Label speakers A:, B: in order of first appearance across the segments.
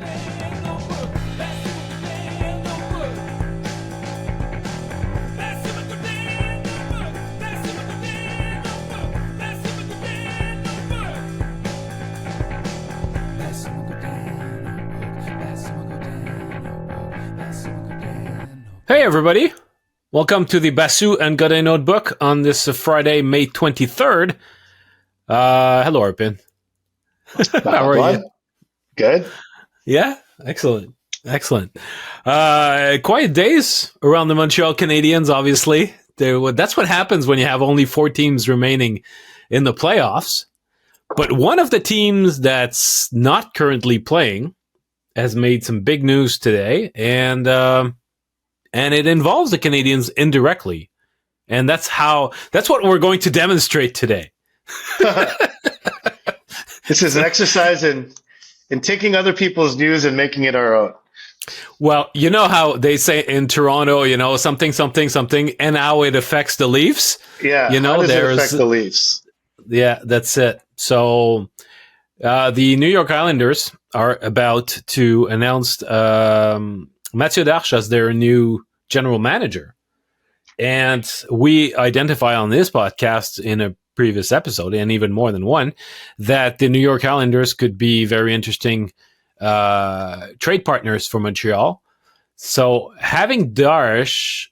A: Hey everybody, welcome to the Basu and Godin Notebook on this Friday, May 23rd. Hello, Arpin. How are you?
B: Good.
A: Yeah, excellent. Quiet days around the Montreal Canadiens, obviously. That's what happens when you have only 4 teams remaining in the playoffs. But one of the teams that's not currently playing has made some big news today, and it involves the Canadiens indirectly. And that's what we're going to demonstrate today.
B: This is an exercise in taking other people's news and making it our own.
A: Well, you know how they say in Toronto, something, and how it affects the Leafs?
B: Yeah, how does it affect the Leafs?
A: Yeah, that's it. So the New York Islanders are about to announce Mathieu Darche as their new general manager. And we identify on this podcast in a previous episode, and even more than one, that the New York Islanders could be very interesting trade partners for Montreal. So having Darche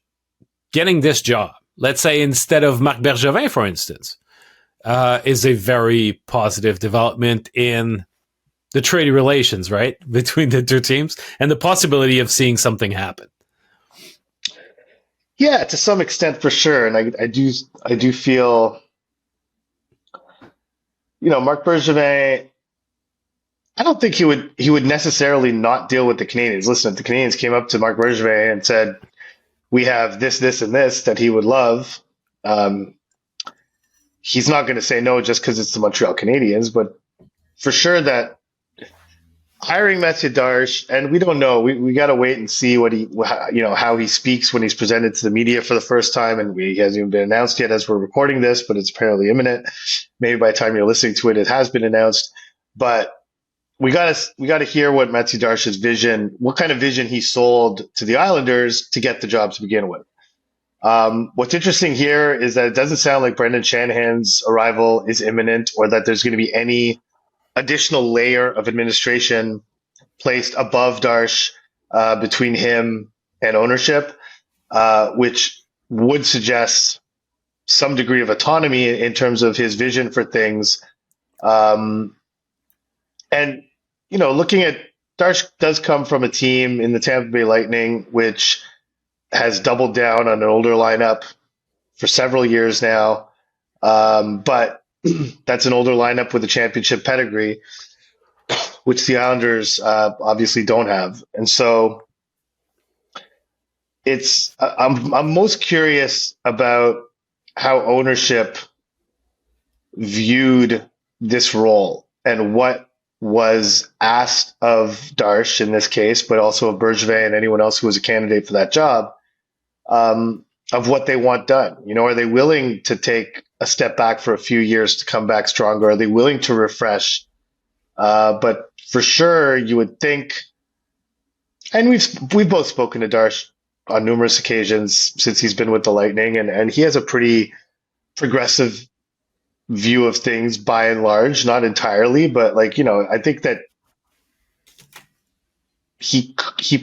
A: getting this job, let's say instead of Marc Bergevin, for instance, is a very positive development in the trade relations, right, between the two teams, and the possibility of seeing something happen.
B: Yeah, to some extent, for sure, and I do feel, Marc Bergevin. I don't think he would necessarily not deal with the Canadiens. Listen, if the Canadiens came up to Marc Bergevin and said, "We have this, and this that he would love," he's not going to say no just because it's the Montreal Canadiens. But for sure that hiring Mathieu Darche, and we don't know. We got to wait and see how he speaks when he's presented to the media for the first time, and he hasn't even been announced yet as we're recording this, but it's apparently imminent. Maybe by the time you're listening to it, it has been announced. But we got to hear what Mathieu Darche's vision, what kind of vision he sold to the Islanders to get the job to begin with. What's interesting here is that it doesn't sound like Brendan Shanahan's arrival is imminent, or that there's going to be any additional layer of administration placed above Darche between him and ownership, which would suggest some degree of autonomy in terms of his vision for things. And, looking at Darche does come from a team in the Tampa Bay Lightning, which has doubled down on an older lineup for several years now. But that's an older lineup with a championship pedigree, which the Islanders obviously don't have. And so I'm most curious about how ownership viewed this role and what was asked of Darche in this case, but also of Bergevin and anyone else who was a candidate for that job, of what they want done. Are they willing to take a step back for a few years to come back stronger? Are they willing to refresh? But for sure, you would think, and we've both spoken to Darche on numerous occasions since he's been with the Lightning, and he has a pretty progressive view of things by and large, not entirely, but I think that he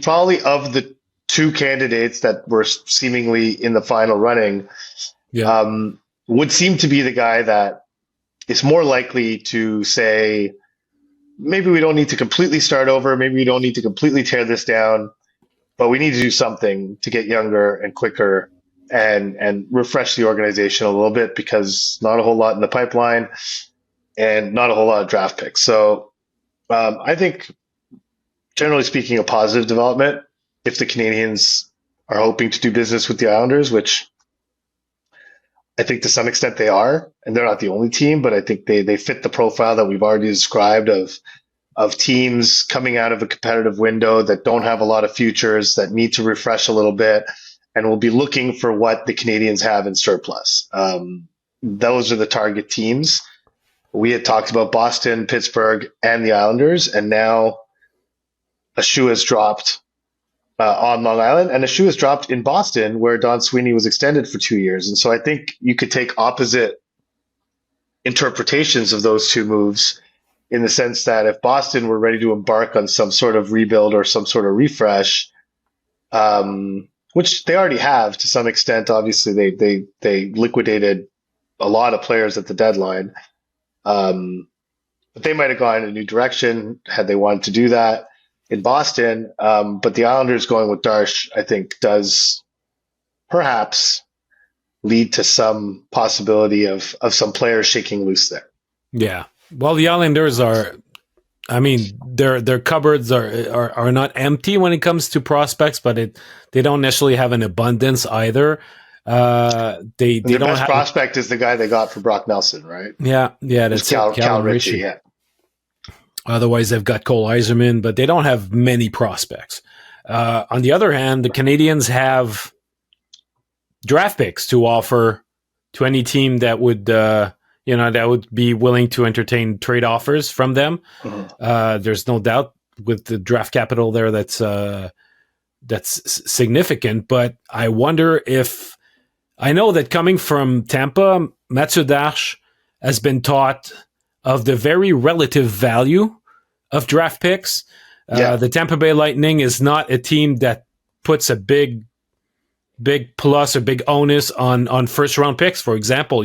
B: probably, of the 2 candidates that were seemingly in the final running, would seem to be the guy that is more likely to say, maybe we don't need to completely start over, maybe we don't need to completely tear this down, but we need to do something to get younger and quicker and refresh the organization a little bit, because not a whole lot in the pipeline and not a whole lot of draft picks. So I think, generally speaking, a positive development if the Canadiens are hoping to do business with the Islanders, which I think to some extent they are, and they're not the only team, but I think they fit the profile that we've already described of teams coming out of a competitive window that don't have a lot of futures, that need to refresh a little bit, and will be looking for what the Canadiens have in surplus. Those are the target teams. We had talked about Boston, Pittsburgh, and the Islanders, and now a shoe has dropped on Long Island, and a shoe has dropped in Boston, where Don Sweeney was extended for 2 years. And so I think you could take opposite interpretations of those two moves, in the sense that if Boston were ready to embark on some sort of rebuild or some sort of refresh, which they already have to some extent. Obviously, they liquidated a lot of players at the deadline, but they might have gone in a new direction had they wanted to do that in Boston. But the Islanders going with Darche, I think, does perhaps lead to some possibility of some players shaking loose there.
A: Yeah. Well, the Islanders are, I mean, their cupboards are not empty when it comes to prospects, but they don't necessarily have an abundance either. They
B: their
A: don't
B: best
A: have
B: prospect is the guy they got for Brock Nelson, right?
A: Yeah, that's
B: Cal Ritchie. Yeah.
A: Otherwise, they've got Cole Eiserman, but they don't have many prospects. On the other hand, the Canadiens have draft picks to offer to any team that would, that would be willing to entertain trade offers from them. Mm-hmm. There's no doubt with the draft capital there that's significant. But I wonder if, I know that coming from Tampa, Mathieu Darche has been taught of the very relative value of draft picks. The Tampa Bay Lightning is not a team that puts a big plus or big onus on first round picks, for example.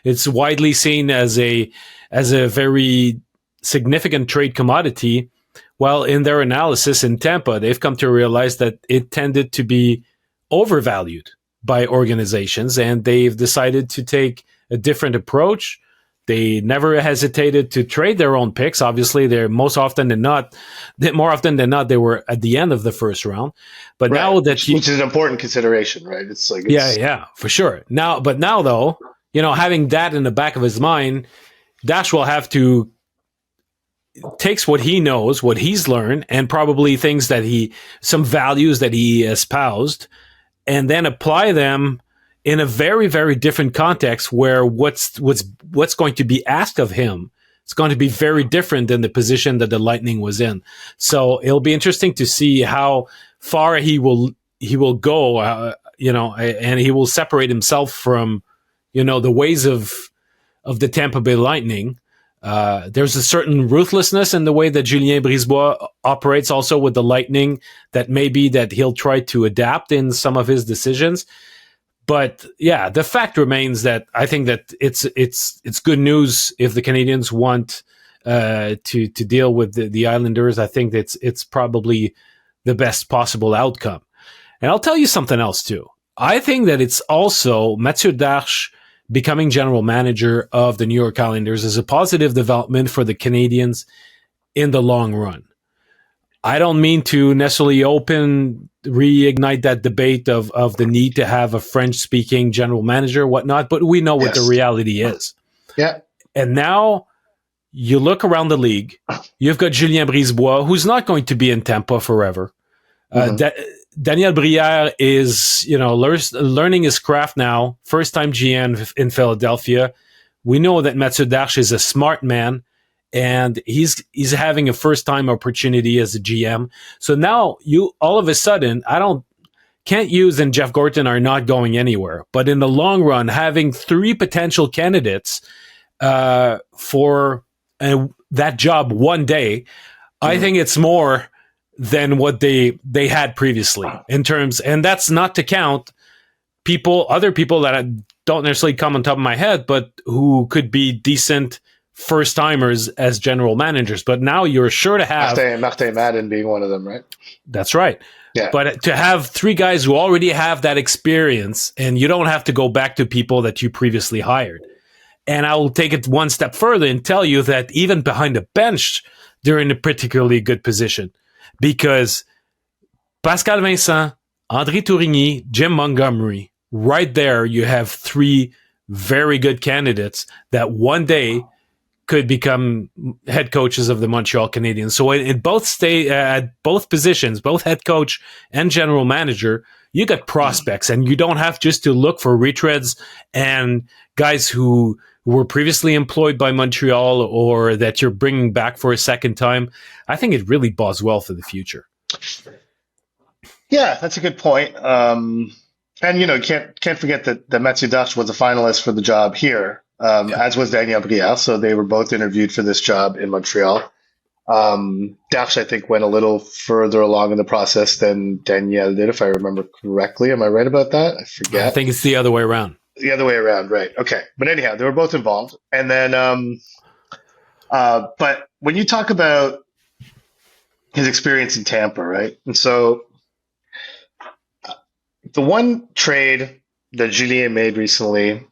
A: It's widely seen as a very significant trade commodity. Well, in their analysis in Tampa, they've come to realize that it tended to be overvalued by organizations, and they've decided to take a different approach. They never hesitated to trade their own picks. Obviously, they're more often than not, they were at the end of the first round. But now that
B: which is an important consideration, right?
A: Yeah, for sure. Now though, having that in the back of his mind, Dash will have to takes what he knows, what he's learned, and probably things some values that he espoused, and then apply them in a very, very different context where what's going to be asked of him, it's going to be very different than the position that the Lightning was in. So it'll be interesting to see how far he will go, and he will separate himself from, the ways of the Tampa Bay Lightning. There's a certain ruthlessness in the way that Julien Brisebois operates also with the Lightning that maybe that he'll try to adapt in some of his decisions. But yeah, the fact remains that I think that it's good news if the Canadiens want to deal with the Islanders. I think that it's probably the best possible outcome. And I'll tell you something else too. I think that it's also Mathieu Darche becoming general manager of the New York Islanders is a positive development for the Canadiens in the long run. I don't mean to necessarily reignite that debate of the need to have a French-speaking general manager, whatnot, but we know what the reality is.
B: Yeah.
A: And now you look around the league, you've got Julien Brisebois, who's not going to be in Tampa forever. Daniel Briere is, learning his craft now, first-time GM in Philadelphia. We know that Mathieu Darche is a smart man, and he's having a first-time opportunity as a GM. So now you all of a sudden, Kent Hughes and Jeff Gorton are not going anywhere. But in the long run, having three potential candidates for that job one day, I think it's more than what they had previously in terms, and that's not to count other people that I don't necessarily come on top of my head, but who could be decent first timers as general managers. But now you're sure to have
B: Martin Madden being one of them, right?
A: That's right. Yeah. But to have three guys who already have that experience, and you don't have to go back to people that you previously hired. And I will take it one step further and tell you that even behind the bench, they're in a particularly good position. Because Pascal Vincent, André Tourigny, Jim Montgomery, right there you have three very good candidates that one day could become head coaches of the Montreal Canadiens. So in both at both positions, both head coach and general manager, you got prospects, and you don't have just to look for retreads and guys who were previously employed by Montreal or that you're bringing back for a second time. I think it really bodes well for the future.
B: Yeah, that's a good point. And can't forget that Mathieu Darche was a finalist for the job here, as was Daniel Brière. So they were both interviewed for this job in Montreal. Darche, I think, went a little further along in the process than Daniel did, if I remember correctly. Am I right about that? I forget.
A: I think it's the other way around.
B: The other way around, right? Okay, but anyhow, they were both involved. And then, but when you talk about his experience in Tampa, right? And so the one trade that Julien made recently,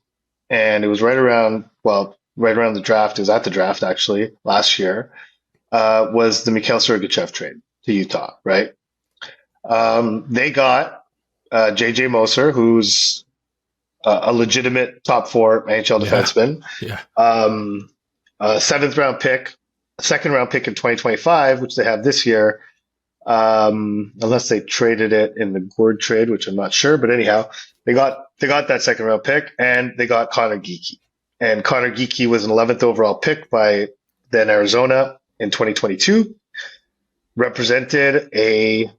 B: and it was right around the draft. It was at the draft actually last year. Was the Mikhail Sergachev trade to Utah, right? They got JJ Moser, who's a legitimate top 4 NHL defenseman.
A: Yeah.
B: A 7th round pick, a 2nd round pick in 2025, which they have this year, unless they traded it in the Gord trade, which I'm not sure. But anyhow, they got that 2nd round pick, and they got Connor Geekie. And Connor Geekie was an 11th overall pick by then Arizona in 2022, represented a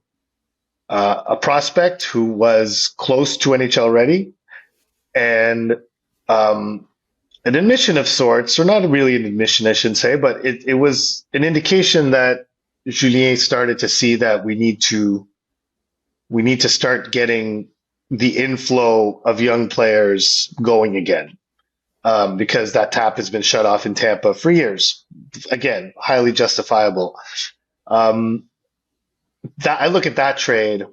B: prospect who was close to NHL ready, and an admission of sorts, or not really an admission, I shouldn't say, but it was an indication that Julien started to see that we need to start getting the inflow of young players going again, because that tap has been shut off in Tampa for years. Again, highly justifiable. That I look at that trade,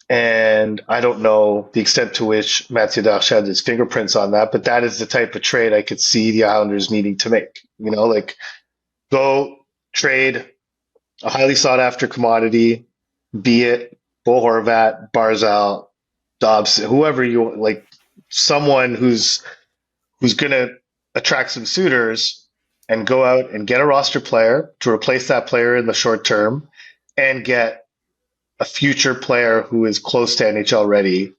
B: and I don't know the extent to which Mathieu Darche had his fingerprints on that, but that is the type of trade I could see the Islanders needing to make. Like go trade a highly sought after commodity, be it Bo Horvat, Barzal, Dobbs, whoever you like, someone who's going to attract some suitors, and go out and get a roster player to replace that player in the short term, and get a future player who is close to NHL ready,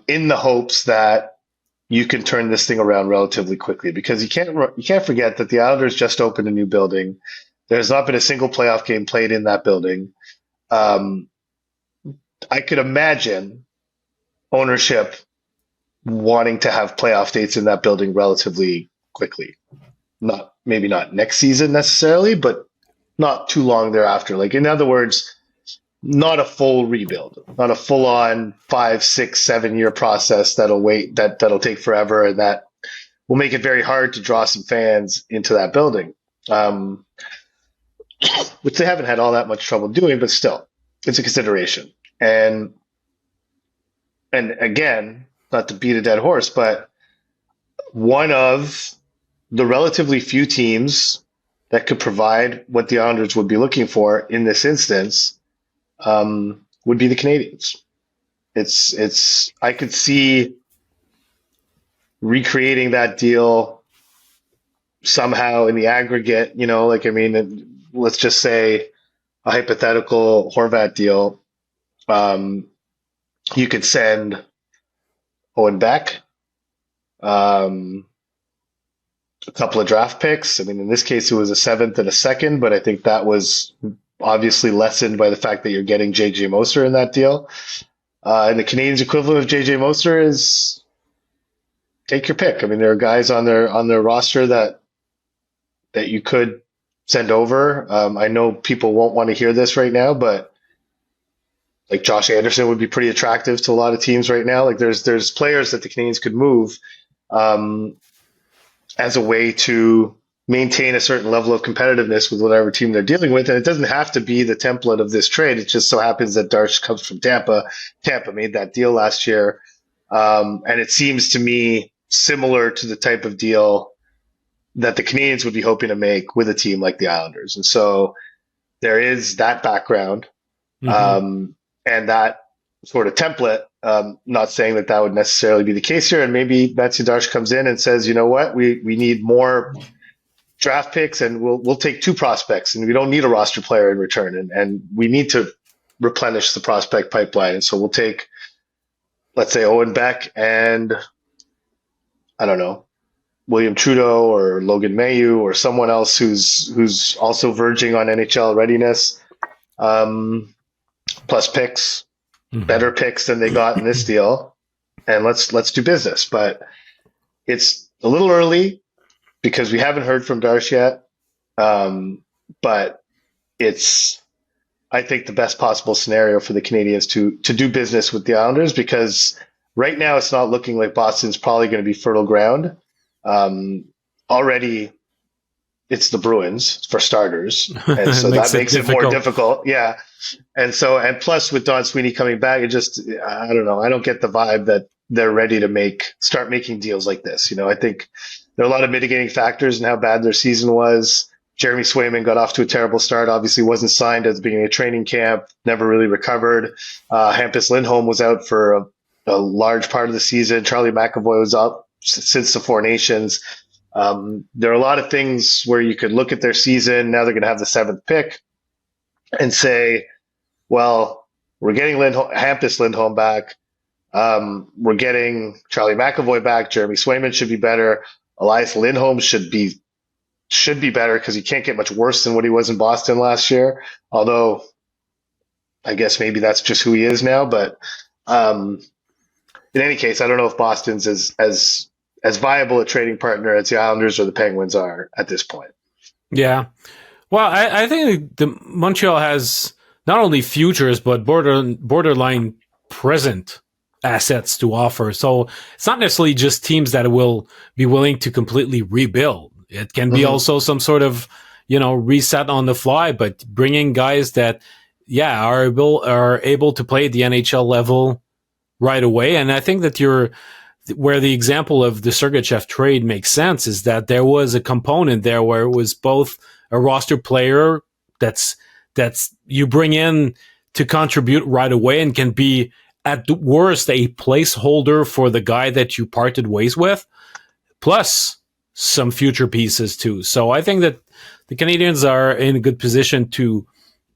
B: in the hopes that you can turn this thing around relatively quickly. Because you can't forget that the Islanders just opened a new building. There's not been a single playoff game played in that building. I could imagine ownership wanting to have playoff dates in that building relatively quickly. Maybe not next season necessarily, but not too long thereafter. Like, in other words, not a full rebuild, not a full on 5, 6, 7 year process that'll take forever, and that will make it very hard to draw some fans into that building. Which they haven't had all that much trouble doing, but still, it's a consideration. And again, not to beat a dead horse, but one of the relatively few teams that could provide what the Islanders would be looking for in this instance would be the Canadiens. I could see recreating that deal somehow in the aggregate, let's just say a hypothetical Horvat deal. You could send Owen Beck, a couple of draft picks. In this case, it was a 7th and a 2nd, but I think that was obviously lessened by the fact that you're getting JJ Moser in that deal. And the Canadiens equivalent of JJ Moser is take your pick. There are guys on their roster that you could send over. I know people won't want to hear this right now, but like Josh Anderson would be pretty attractive to a lot of teams right now. Like there's players that the Canadiens could move as a way to maintain a certain level of competitiveness with whatever team they're dealing with. And it doesn't have to be the template of this trade. It just so happens that Darche comes from Tampa. Tampa made that deal last year. And it seems to me similar to the type of deal that the Canadiens would be hoping to make with a team like the Islanders. And so there is that background, and that sort of template. Not saying that would necessarily be the case here. And maybe Mathieu Darche comes in and says, you know what, we need more draft picks, and we'll take 2 prospects, and we don't need a roster player in return. And we need to replenish the prospect pipeline. And so we'll take, let's say, Owen Beck and, I don't know, William Trudeau or Logan Mayu or someone else who's also verging on NHL readiness, plus picks, better picks than they got in this deal, and let's do business. But it's a little early because we haven't heard from Darche yet, but it's, I think, the best possible scenario for the Canadiens to do business with the Islanders, because right now it's not looking like Boston's probably going to be fertile ground. Already it's the Bruins for starters, and so that makes it more difficult. Yeah. And plus with Don Sweeney coming back, it just, I don't know. I don't get the vibe that they're ready to start making deals like this. I think there are a lot of mitigating factors in how bad their season was. Jeremy Swayman got off to a terrible start, obviously wasn't signed at the beginning of training camp, never really recovered. Hampus Lindholm was out for a large part of the season. Charlie McAvoy was out since the Four Nations. There are a lot of things where you could look at their season. Now they're going to have the 7th pick and say, well, we're getting Hampus Lindholm back. We're getting Charlie McAvoy back. Jeremy Swayman should be better. Elias Lindholm should be better because he can't get much worse than what he was in Boston last year. Although I guess maybe that's just who he is now. But in any case, I don't know if Boston's as viable a trading partner as the Islanders or the Penguins are at this point.
A: Yeah. Well, I think the Montreal has not only futures, but borderline present assets to offer. So it's not necessarily just teams that will be willing to completely rebuild. It can be also some sort of, reset on the fly, but bringing guys that, are able to play at the NHL level right away. And I think that where the example of the Sergachev trade makes sense is that there was a component there where it was both a roster player that's you bring in to contribute right away and can be at the worst a placeholder for the guy that you parted ways with, plus some future pieces too. So I think that the Canadiens are in a good position to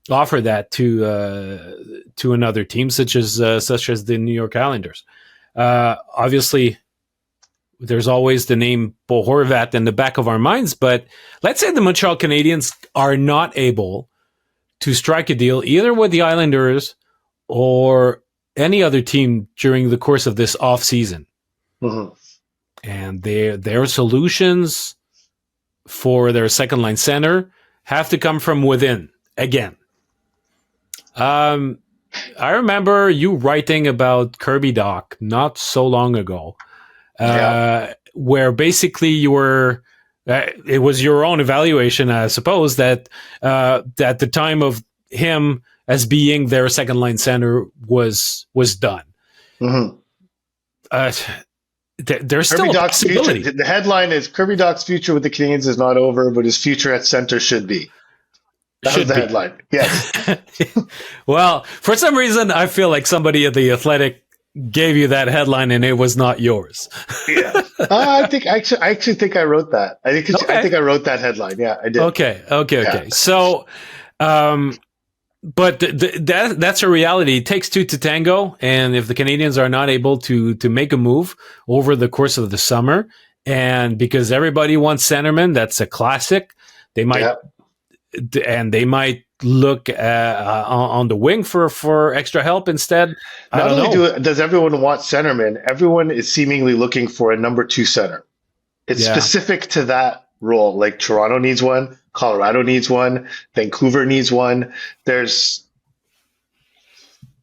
A: offer that to another team such as the New York Islanders. Obviously, there's always the name Bo Horvat in the back of our minds, but let's say the Montreal Canadiens are not able to strike a deal either with the Islanders or any other team during the course of this offseason. And their solutions for their second line center have to come from within again. I remember you writing about Kirby Dach not so long ago, where basically you were, it was your own evaluation, I suppose, that at the time of him as being their second line center was done. There's still a possibility.
B: Future, the headline is Kirby Dach's future with the Canadiens is not over, but his future at center should be. That was the headline. Yes.
A: Well, for some reason, I feel like somebody at The Athletic gave you that headline and it was not yours.
B: Yeah. I actually think I wrote that. I think I wrote that headline. Yeah, I did.
A: Okay. So, but that's a reality. It takes two to tango. And if the Canadiens are not able to make a move over the course of the summer, and because everybody wants centerman, that's a classic. They might, and they might look on the wing for extra help instead.
B: Not only does everyone want centerman, everyone is seemingly looking for a number 2 center. It's specific to that role. Like Toronto needs one, Colorado needs one, Vancouver needs one. There's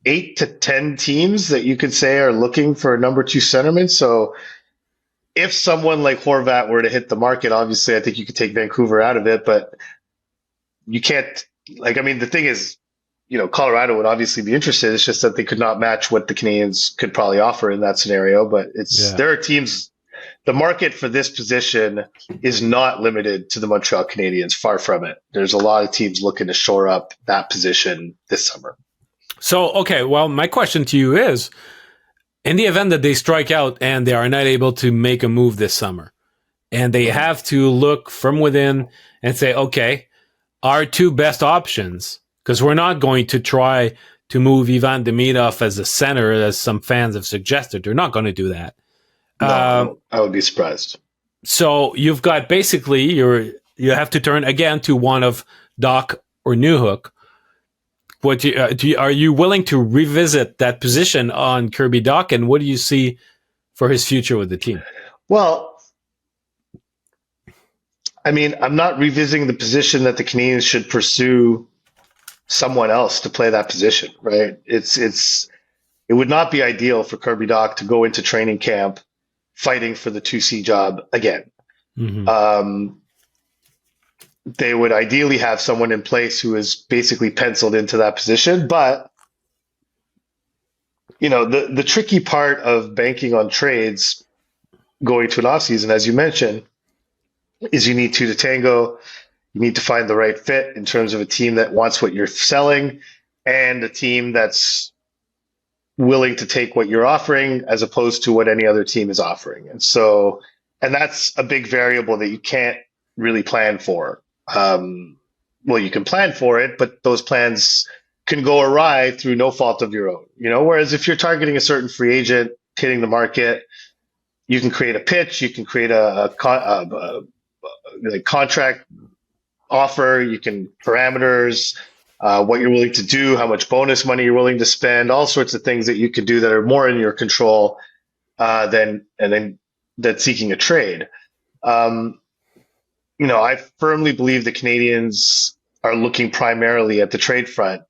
B: 8 to 10 teams that you could say are looking for a number 2 centerman. So if someone like Horvat were to hit the market, obviously I think you could take Vancouver out of it, but you can't, the thing is, Colorado would obviously be interested. It's just that they could not match what the Canadiens could probably offer in that scenario. But there are teams, the market for this position is not limited to the Montreal Canadiens, far from it. There's a lot of teams looking to shore up that position this summer.
A: So, okay, well, my question to you is, in the event that they strike out and they are not able to make a move this summer, and they have to look from within and say, okay, our 2 best options, because we're not going to try to move Ivan Demidov as a center, as some fans have suggested. They're not going to do that.
B: No, I would be surprised.
A: So you've got basically you have to turn again to one of Dach or Newhook. Are you willing to revisit that position on Kirby Dach, and what do you see for his future with the team?
B: Well, I mean, I'm not revisiting the position that the Canadiens should pursue someone else to play that position, right? It would not be ideal for Kirby Dach to go into training camp fighting for the 2C job again. Mm-hmm. They would ideally have someone in place who is basically penciled into that position. But, the tricky part of banking on trades going to an offseason, as you mentioned, is you need two to tango. You need to find the right fit in terms of a team that wants what you're selling and a team that's willing to take what you're offering as opposed to what any other team is offering. And that's a big variable that you can't really plan for. Well, you can plan for it, but those plans can go awry through no fault of your own, whereas if you're targeting a certain free agent hitting the market, you can create a pitch, you can create a contract offer, you can parameters, what you're willing to do, how much bonus money you're willing to spend, all sorts of things that you can do that are more in your control than seeking a trade. I firmly believe the Canadiens are looking primarily at the trade front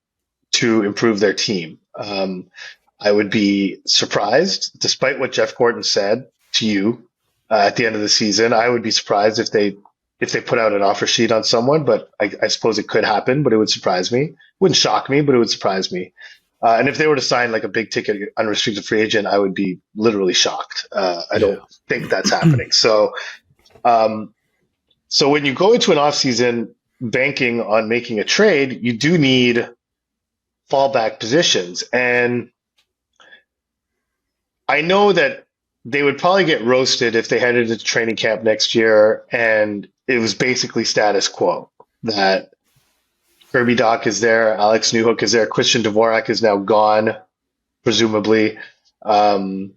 B: to improve their team. I would be surprised, despite what Jeff Gordon said to you at the end of the season. I would be surprised if they put out an offer sheet on someone, but I suppose it could happen, but it would surprise me. Wouldn't shock me, but it would surprise me. And if they were to sign like a big ticket unrestricted free agent, I would be literally shocked. I don't think that's happening. So when you go into an offseason banking on making a trade, you do need fallback positions. And I know that they would probably get roasted if they headed into training camp next year and it was basically status quo, that Kirby Dach is there, Alex Newhook is there, Christian Dvorak is now gone, presumably. Evans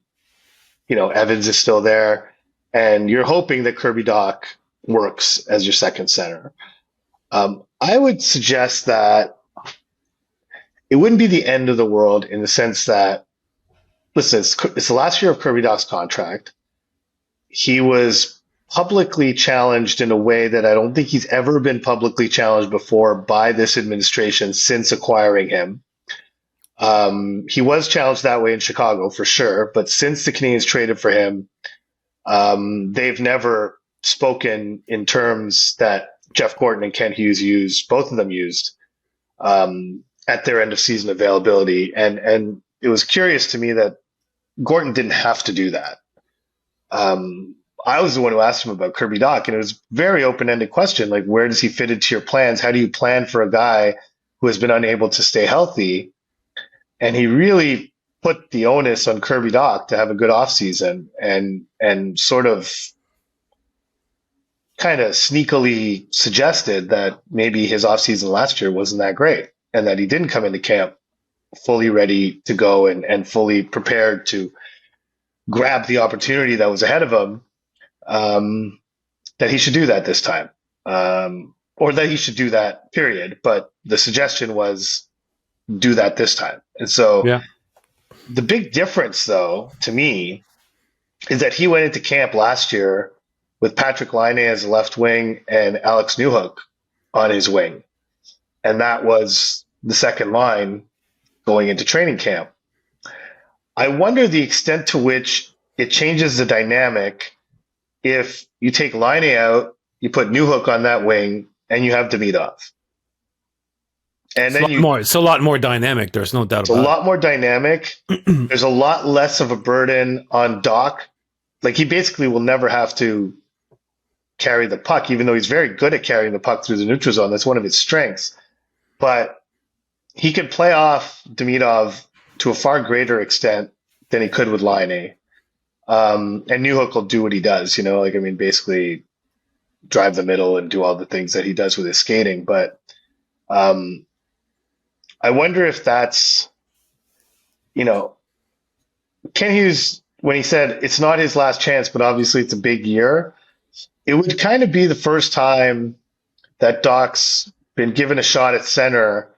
B: is still there. And you're hoping that Kirby Dach works as your second center. I would suggest that it wouldn't be the end of the world in the sense that, listen, it's the last year of Kirby Dach's contract. He was publicly challenged in a way that I don't think he's ever been publicly challenged before by this administration since acquiring him. He was challenged that way in Chicago for sure, but since the Canadiens traded for him, they've never spoken in terms that Jeff Gordon and Ken Hughes used, both of them used, at their end of season availability. And it was curious to me that Gordon didn't have to do that. I was the one who asked him about Kirby Dach, and it was a very open-ended question. Like, where does he fit into your plans? How do you plan for a guy who has been unable to stay healthy? And he really put the onus on Kirby Dach to have a good offseason and sort of kind of sneakily suggested that maybe his offseason last year wasn't that great and that he didn't come into camp fully ready to go and fully prepared to grab the opportunity that was ahead of him, that he should do that this time, or that he should do that, period. But the suggestion was do that this time. And so the big difference, though, to me, is that he went into camp last year with Patrik Laine as a left wing and Alex Newhook on his wing. And that was the second line going into training camp. I wonder the extent to which it changes the dynamic if you take Laine out, you put Newhook on that wing, and you have Demidov. And then
A: it's a lot more dynamic. There's no doubt about it.
B: It's a lot more dynamic. There's a lot less of a burden on Dach. Like, he basically will never have to carry the puck, even though he's very good at carrying the puck through the neutral zone. That's one of his strengths. But he can play off Demidov to a far greater extent than he could with Laine. And Newhook will do what he does, basically drive the middle and do all the things that he does with his skating. But I wonder if that's you know, Ken Hughes, when he said it's not his last chance, but obviously it's a big year, it would kind of be the first time that Dach's been given a shot at center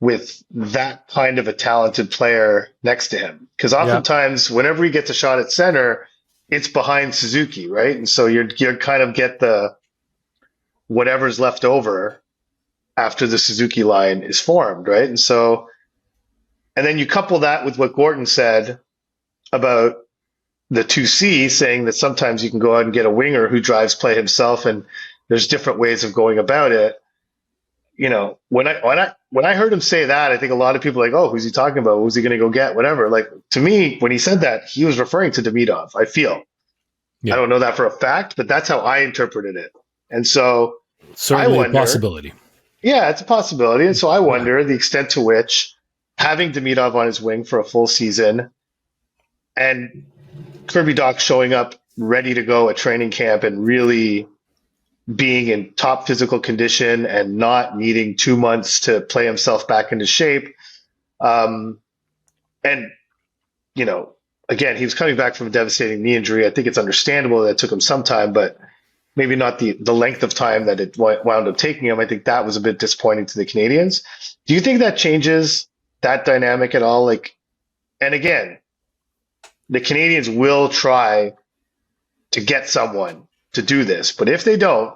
B: with that kind of a talented player next to him. Because oftentimes, whenever he gets a shot at center, it's behind Suzuki, right? And so you're kind of get the whatever's left over after the Suzuki line is formed, right? And so, and then you couple that with what Gordon said about the 2C, saying that sometimes you can go out and get a winger who drives play himself, and there's different ways of going about it. You know, when I heard him say that, I think a lot of people are like, oh, who's he talking about? Who's he going to go get? Whatever. Like, to me, when he said that, he was referring to Demidov. I feel. Yeah. I don't know that for a fact, but that's how I interpreted it. And so,
A: certainly a possibility.
B: Yeah, it's a possibility. And so I wonder the extent to which having Demidov on his wing for a full season and Kirby Dach showing up ready to go at training camp and really being in top physical condition and not needing 2 months to play himself back into shape. And, you know, again, he was coming back from a devastating knee injury. I think it's understandable that it took him some time, but maybe not the length of time that it wound up taking him. I think that was a bit disappointing to the Canadiens. Do you think that changes that dynamic at all? Like, and again, the Canadiens will try to get someone to do this, but if they don't,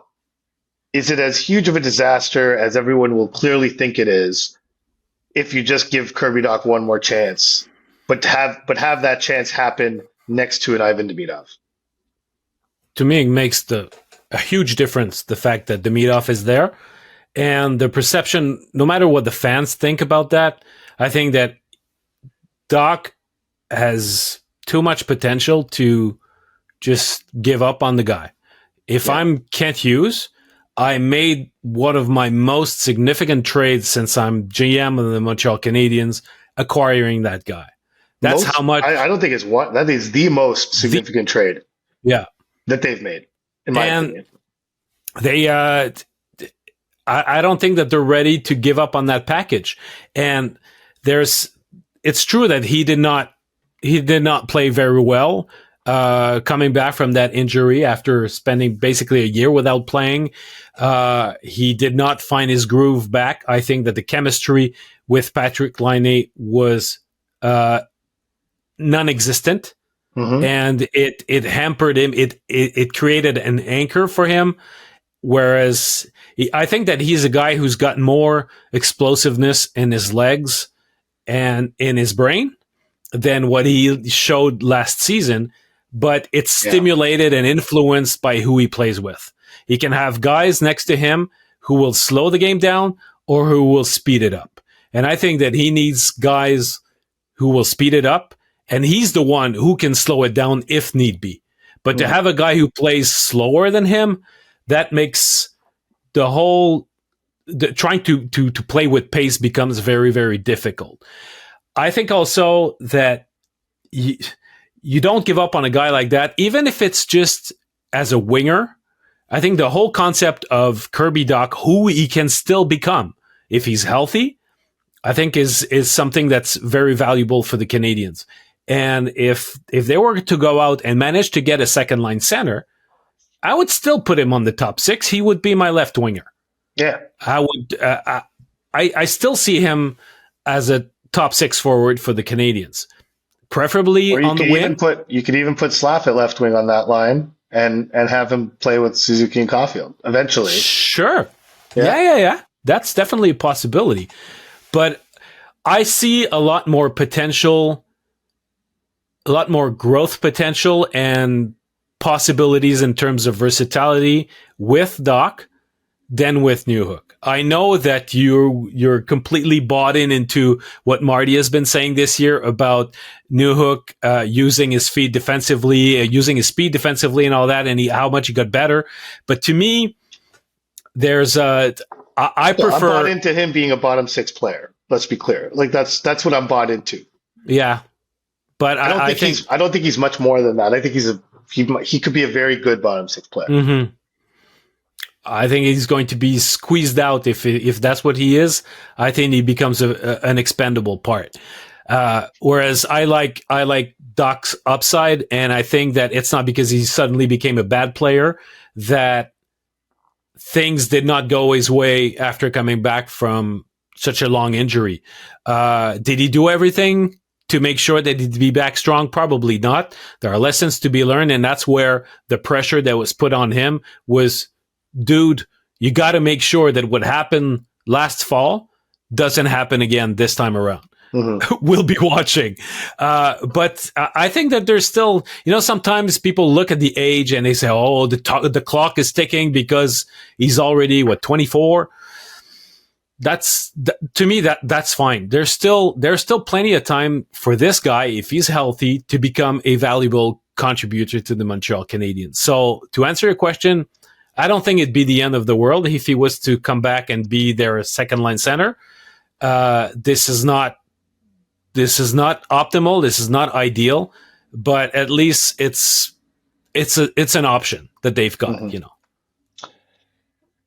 B: is it as huge of a disaster as everyone will clearly think it is if you just give Kirby Dach one more chance, but have that chance happen next to an Ivan Demidov?
A: To me, it makes a huge difference, the fact that Demidov is there, and the perception, no matter what the fans think about that. I think that Dach has too much potential to just give up on the guy. If I'm Kent Hughes, I made one of my most significant trades since I'm GM of the Montreal Canadiens, acquiring that guy. That's how much.
B: I don't think it's one. That is the most significant trade.
A: Yeah,
B: that they've made, in my opinion.
A: They, I don't think that they're ready to give up on that package. And it's true that he did not play very well. Coming back from that injury after spending basically a year without playing. He did not find his groove back. I think that the chemistry with Patrick Laine was non-existent, and it hampered him. It created an anchor for him, whereas I think that he's a guy who's got more explosiveness in his legs and in his brain than what he showed last season. But it's stimulated and influenced by who he plays with. He can have guys next to him who will slow the game down or who will speed it up. And I think that he needs guys who will speed it up, and he's the one who can slow it down if need be. But to have a guy who plays slower than him, that makes trying to play with pace becomes very, very difficult. I think also that you don't give up on a guy like that, even if it's just as a winger. I think the whole concept of Kirby Dach, who he can still become if he's healthy, I think is something that's very valuable for the Canadiens. And if they were to go out and manage to get a second line center, I would still put him on the top six. He would be my left winger.
B: Yeah,
A: I would. I still see him as a top six forward for the Canadiens. Preferably on the wing.
B: You could even put Slav at left wing on that line and have him play with Suzuki and Caulfield eventually.
A: Sure. Yeah. That's definitely a possibility. But I see a lot more potential, a lot more growth potential and possibilities in terms of versatility with Dach than with Newhook. I know that you're completely bought into what Marty has been saying this year about Newhook using his speed defensively, and all that, and how much he got better. But to me, there's I prefer.
B: I'm bought into him being a bottom six player. Let's be clear. Like that's what I'm bought into.
A: Yeah, but I
B: don't think he's much more than that. I think he could be a very good bottom six player.
A: Mm-hmm. I think he's going to be squeezed out if that's what he is. I think he becomes an expendable part. Whereas I like Dach's upside, and I think that it's not because he suddenly became a bad player that things did not go his way after coming back from such a long injury. Did he do everything to make sure that he'd be back strong? Probably not. There are lessons to be learned, and that's where the pressure that was put on him was, dude, you got to make sure that what happened last fall doesn't happen again this time around. Mm-hmm. We'll be watching. But I think that there's still, sometimes people look at the age and they say, oh, the clock is ticking because he's already, 24? To me, that's fine. There's still plenty of time for this guy, if he's healthy, to become a valuable contributor to the Montreal Canadiens. So to answer your question, I don't think it'd be the end of the world if he was to come back and be their second line center. This is not optimal. This is not ideal, but at least it's an option that they've got,
B: mm-hmm.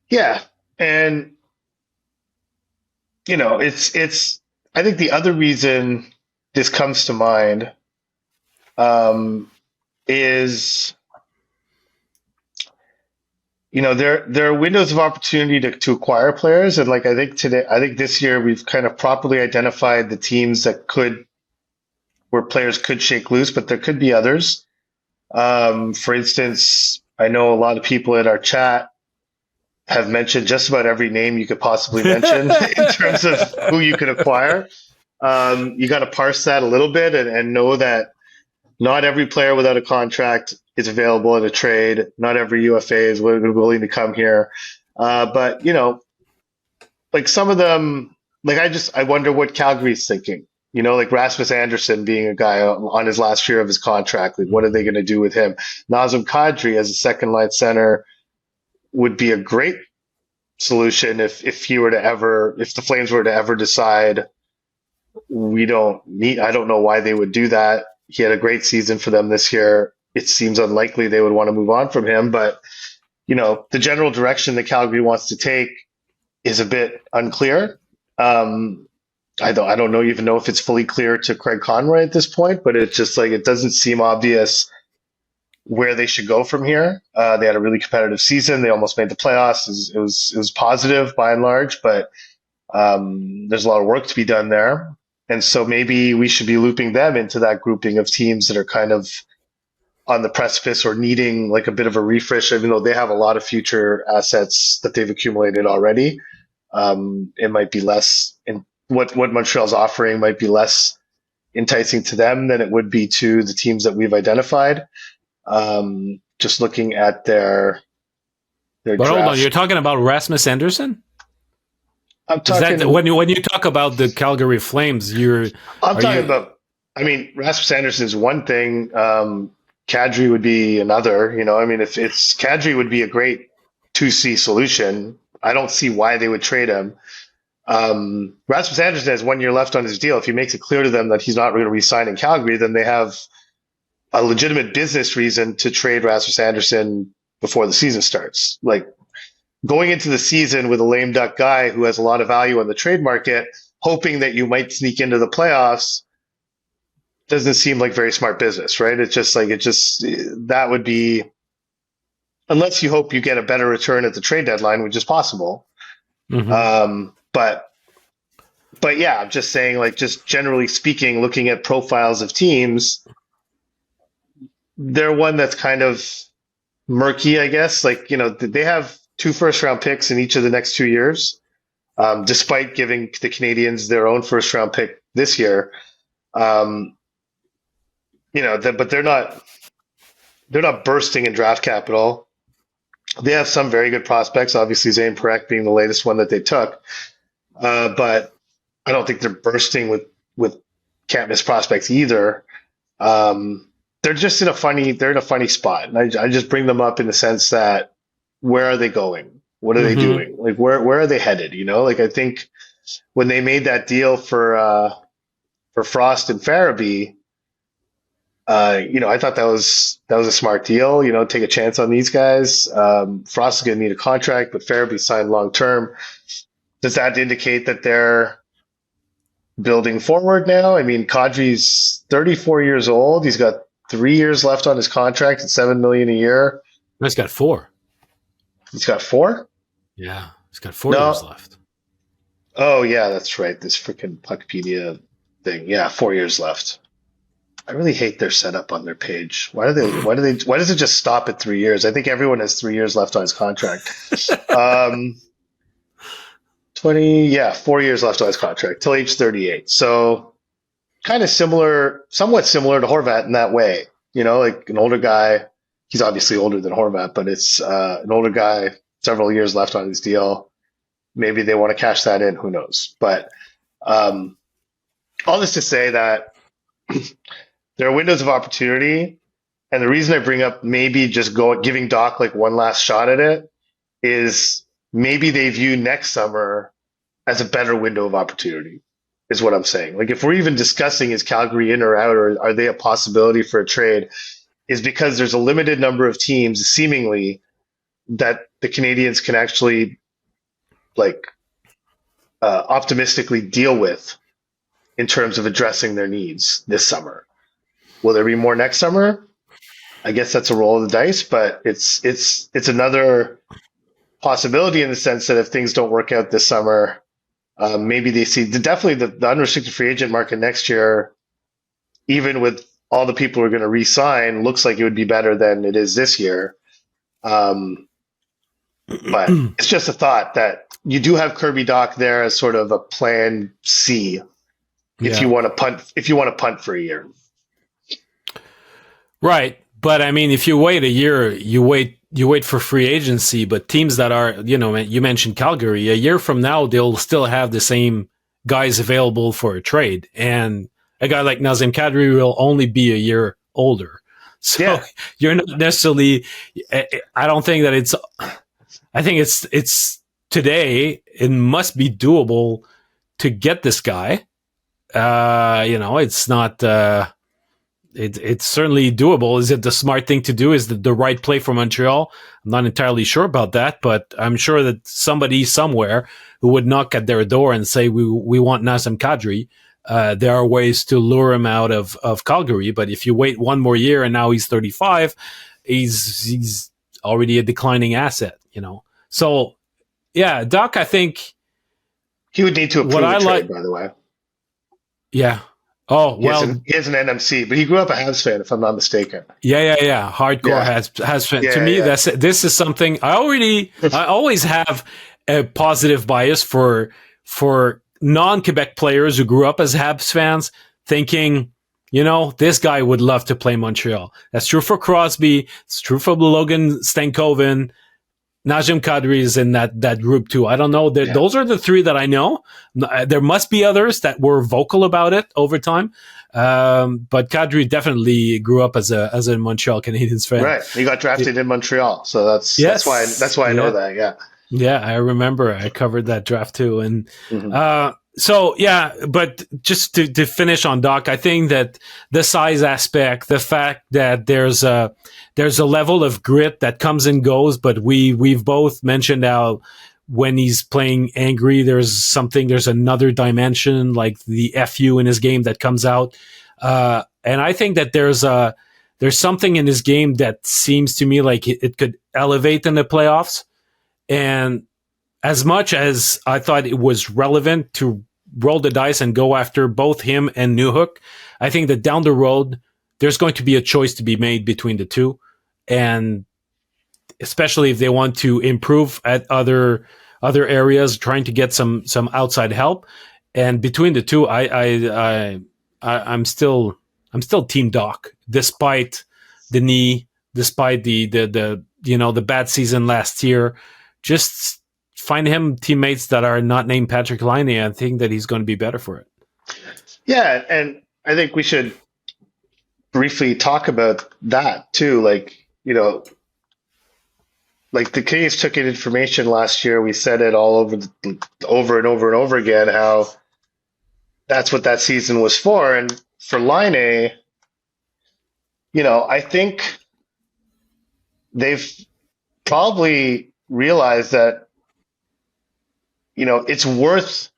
B: Yeah. And, it's, I think the other reason this comes to mind, is, there are windows of opportunity to acquire players. And I think this year we've kind of properly identified the teams where players could shake loose, but there could be others. For instance, I know a lot of people in our chat have mentioned just about every name you could possibly mention in terms of who you could acquire. You got to parse that a little bit and know that not every player without a contract is available in a trade. Not every UFA is willing to come here. But, some of them, I wonder what Calgary's thinking. Rasmus Andersson being a guy on his last year of his contract. What are they going to do with him? Nazem Kadri as a second line center would be a great solution if the Flames were to ever decide I don't know why they would do that. He had a great season for them this year. It seems unlikely they would want to move on from him, but the general direction that Calgary wants to take is a bit unclear. I don't even know if it's fully clear to Craig Conroy at this point, but it's just it doesn't seem obvious where they should go from here. They had a really competitive season. They almost made the playoffs. It was positive by and large, but there's a lot of work to be done there. And so maybe we should be looping them into that grouping of teams that are kind of on the precipice or needing a bit of a refresh, even though they have a lot of future assets that they've accumulated already. It might be less, and what Montreal's offering might be less enticing to them than it would be to the teams that we've identified. Just looking at their
A: but
B: draft.
A: Hold on, you're talking about Rasmus Andersson?
B: I'm talking
A: when you talk about the Calgary Flames,
B: about. Rasmus Andersson is one thing. Kadri would be another. If it's Kadri would be a great 2C solution. I don't see why they would trade him. Rasmus Andersson has 1 year left on his deal. If he makes it clear to them that he's not going to re-sign in Calgary, then they have a legitimate business reason to trade Rasmus Andersson before the season starts. Going into the season with a lame duck guy who has a lot of value on the trade market, hoping that you might sneak into the playoffs, doesn't seem like very smart business, right? That would be, unless you hope you get a better return at the trade deadline, which is possible. Mm-hmm. But yeah, I'm just saying, just generally speaking, looking at profiles of teams, they're one that's kind of murky, I guess. They have 2 first-round picks in each of the next 2 years, despite giving the Canadiens their own first-round pick this year. But they're not bursting in draft capital. They have some very good prospects, obviously Zane Parekh being the latest one that they took. But I don't think they're bursting with can't miss prospects either. They're just in a funny spot. And I just bring them up in the sense that, where are they going? What are they doing? Where are they headed? I think when they made that deal for Frost and Farabee, I thought that was a smart deal. Take a chance on these guys. Frost is going to need a contract, but Farabee signed long term. Does that indicate that they're building forward now. I mean, Kadri's 34 years old. He's got 3 years left on his contract at $7 million a year.
A: He's got 4.
B: He's got 4?
A: Yeah, he's got 4 years left.
B: Oh yeah, that's right. This freaking Puckpedia thing. Yeah, 4 years left. I really hate their setup on their page. Why does it just stop at 3 years? I think everyone has 3 years left on his contract. 4 years left on his contract till age 38. So kind of somewhat similar to Horvat in that way. Like an older guy. He's obviously older than Horvat, but it's an older guy, several years left on his deal. Maybe they want to cash that in. Who knows? But all this to say that there are windows of opportunity. And the reason I bring up maybe just giving Dach like one last shot at it is maybe they view next summer as a better window of opportunity, is what I'm saying. Like if we're even discussing is Calgary in or out, or are they a possibility for a trade, is because there's a limited number of teams seemingly that the Canadiens can actually optimistically deal with in terms of addressing their needs this summer. Will there be more next summer? I guess that's a roll of the dice, but it's another possibility in the sense that if things don't work out this summer, maybe they see definitely the unrestricted free agent market next year, even with all the people who are going to re-sign, looks like it would be better than it is this year. But it's just a thought that you do have Kirby Dach there as sort of a plan C if you want to punt for a year.
A: Right. But I mean, if you wait a year, you wait for free agency, but teams that are, you mentioned Calgary, a year from now, they'll still have the same guys available for a trade. And a guy like Nazem Kadri will only be a year older. So you're not necessarily, I don't think that I think it's today, it must be doable to get this guy. It's not, it's certainly doable. Is it the smart thing to do? Is it the right play for Montreal? I'm not entirely sure about that, but I'm sure that somebody somewhere who would knock at their door and say, we want Nazem Kadri. There are ways to lure him out of Calgary, but if you wait one more year and now he's 35, he's already a declining asset, So, yeah, Dach, I think
B: he would need to approve a trade, by the way.
A: Yeah. Oh, well.
B: He has an NMC, but he grew up a Habs fan, if I'm not mistaken.
A: Yeah. Hardcore Habs fan. To me, this is something I always have a positive bias for non-Quebec players who grew up as Habs fans, thinking, this guy would love to play Montreal. That's true for Crosby. It's true for Logan Stankoven. Nazem Kadri is in that group too. I don't know. Those are the three that I know. There must be others that were vocal about it over time. But Kadri definitely grew up as a Montreal Canadiens fan.
B: Right. He got drafted in Montreal. So that's why I know that. Yeah.
A: Yeah, I remember I covered that draft too. And but just to finish on Dach, I think that the size aspect, the fact that there's a level of grit that comes and goes, but we've both mentioned how when he's playing angry, there's another dimension, like the FU in his game that comes out. And I think that there's something in his game that seems to me like it could elevate in the playoffs. And as much as I thought it was relevant to roll the dice and go after both him and Newhook, I think that down the road, there's going to be a choice to be made between the two. And especially if they want to improve at other areas, trying to get some outside help. And between the two, I'm still Team Dach, despite the knee, despite the bad season last year. Just find him teammates that are not named Patrick Laine. I think that he's going to be better for it.
B: Yeah, and I think we should briefly talk about that too. Like the Canadiens took in information last year. We said it all over and over again, how that's what that season was for. And for Laine, I think they've probably realized that, it's worth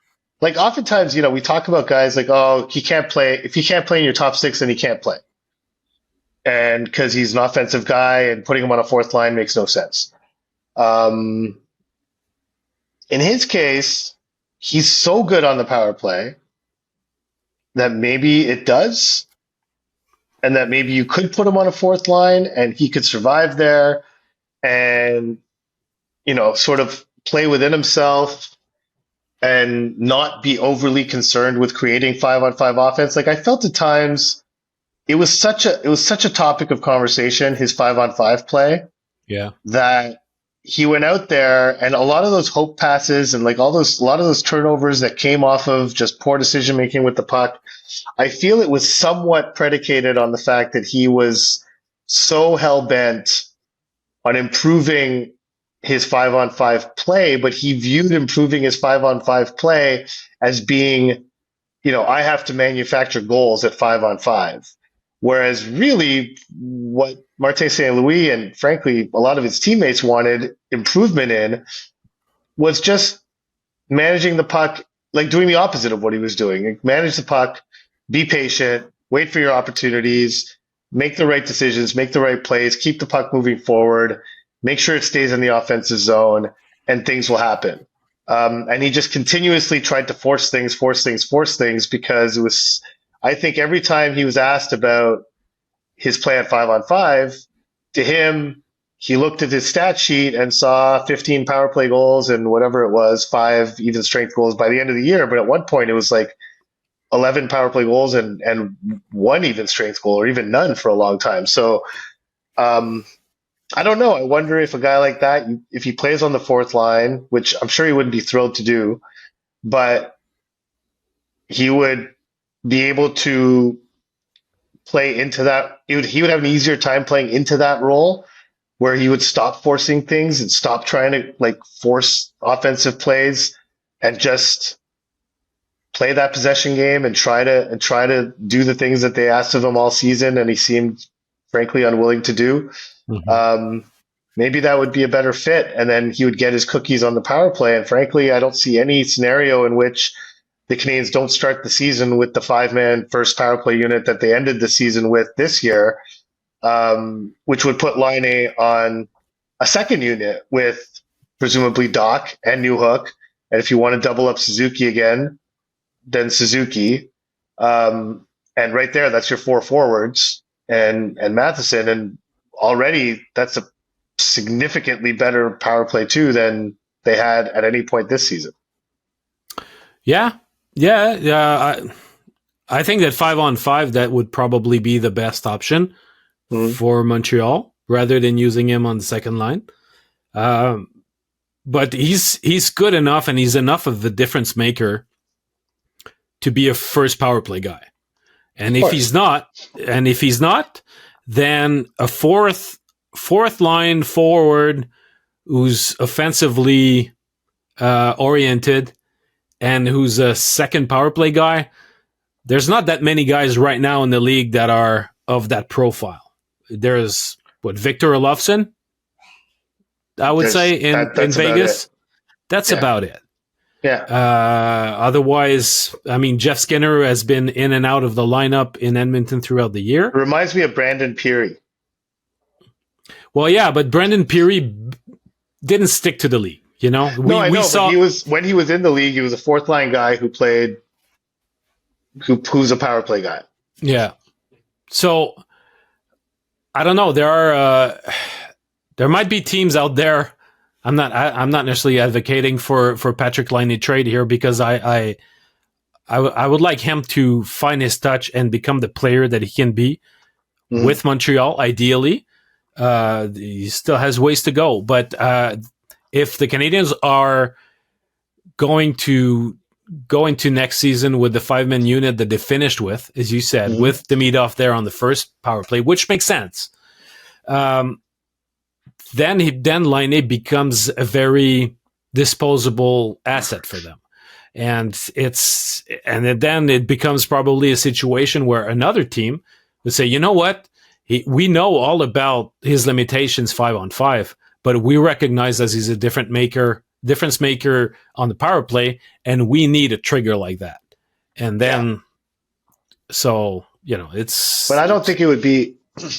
B: like oftentimes, we talk about guys like, oh, he can't play. If he can't play in your top six, then he can't play. And because he's an offensive guy and putting him on a fourth line makes no sense. In his case, he's so good on the power play that maybe it does, and that maybe you could put him on a fourth line and he could survive there and, sort of play within himself and not be overly concerned with creating 5-on-5 offense. Like I felt at times it was such a topic of conversation, his 5-on-5 play.
A: Yeah.
B: That he went out there and a lot of those hope passes and like a lot of those turnovers that came off of just poor decision making with the puck, I feel it was somewhat predicated on the fact that he was so hell bent on improving his 5-on-5 play, but he viewed improving his 5-on-5 play as being, I have to manufacture goals at 5-on-5. Whereas really what Martin St. Louis and frankly a lot of his teammates wanted improvement in was just managing the puck, like doing the opposite of what he was doing. Like, manage the puck, be patient, wait for your opportunities, make the right decisions, make the right plays, keep the puck moving forward, make sure it stays in the offensive zone, and things will happen. And he just continuously tried to force things because it was, I think every time he was asked about his play at 5-on-5, to him, he looked at his stat sheet and saw 15 power play goals and whatever it was, 5 even strength goals by the end of the year. But at one point, it was like 11 power play goals and 1 even strength goal, or even none for a long time. So I don't know. I wonder if a guy like that, if he plays on the fourth line, which I'm sure he wouldn't be thrilled to do, but he would be able to play into that. He would have an easier time playing into that role where he would stop forcing things and stop trying to like force offensive plays and just play that possession game and try to do the things that they asked of him all season. And he seemed frankly unwilling to do. Mm-hmm. Maybe that would be a better fit. And then he would get his cookies on the power play. And frankly, I don't see any scenario in which the Canadiens don't start the season with the 5-man first power play unit that they ended the season with this year, which would put Laine on a second unit with presumably Dach and Newhook. And if you want to double up Suzuki again, then Suzuki. And right there, that's your 4 forwards and Matheson. And already that's a significantly better power play too than they had at any point this season.
A: Yeah. I think that 5-on-5, that would probably be the best option for Montreal rather than using him on the second line. But he's good enough and he's enough of a difference maker to be a first power play guy. And if he's not, then a fourth line forward who's offensively oriented and who's a second power play guy. There's not that many guys right now in the league that are of that profile. There's Victor Olofsson, I would say in Vegas. That's about it.
B: Yeah.
A: Otherwise, I mean, Jeff Skinner has been in and out of the lineup in Edmonton throughout the year.
B: It reminds me of Brandon Peary.
A: Well, yeah, but Brandon Peary didn't stick to the league. I know, but
B: when he was in the league, he was a fourth line guy who's a power play guy.
A: Yeah. So I don't know. There might be teams out there. I'm not necessarily advocating for Patrick Laine trade here because I would like him to find his touch and become the player that he can be with Montreal. Ideally, he still has ways to go, but if the Canadiens are going to go into next season with the 5-man unit that they finished with, as you said, with Demidov there on the first power play, which makes sense, then Laine becomes a very disposable asset for them. And then it becomes probably a situation where another team would say, you know what? We know all about his limitations 5-on-5, but we recognize that he's a difference maker difference maker on the power play, and we need a trigger like that. And then, so, it's...
B: But I don't think it would be,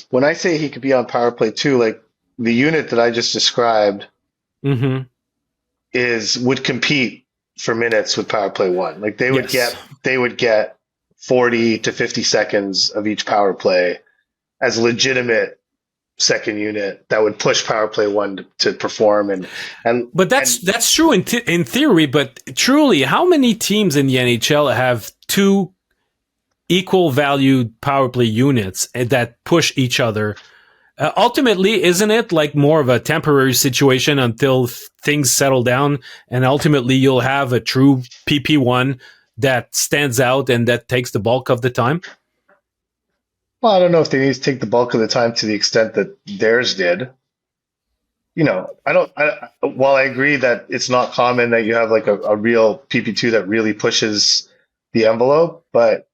B: when I say he could be on power play too, like the unit that I just described would compete for minutes with power play 1. Like they would get 40 to 50 seconds of each power play as legitimate second unit that would push power play 1 to perform. But
A: that's true in theory, but truly, how many teams in the NHL have 2 equal valued power play units that push each other? Ultimately, isn't it like more of a temporary situation until things settle down, and ultimately you'll have a true PP1 that stands out and that takes the bulk of the time?
B: Well, I don't know if they need to take the bulk of the time to the extent that theirs did. While I agree that it's not common that you have like a real PP2 that really pushes the envelope, but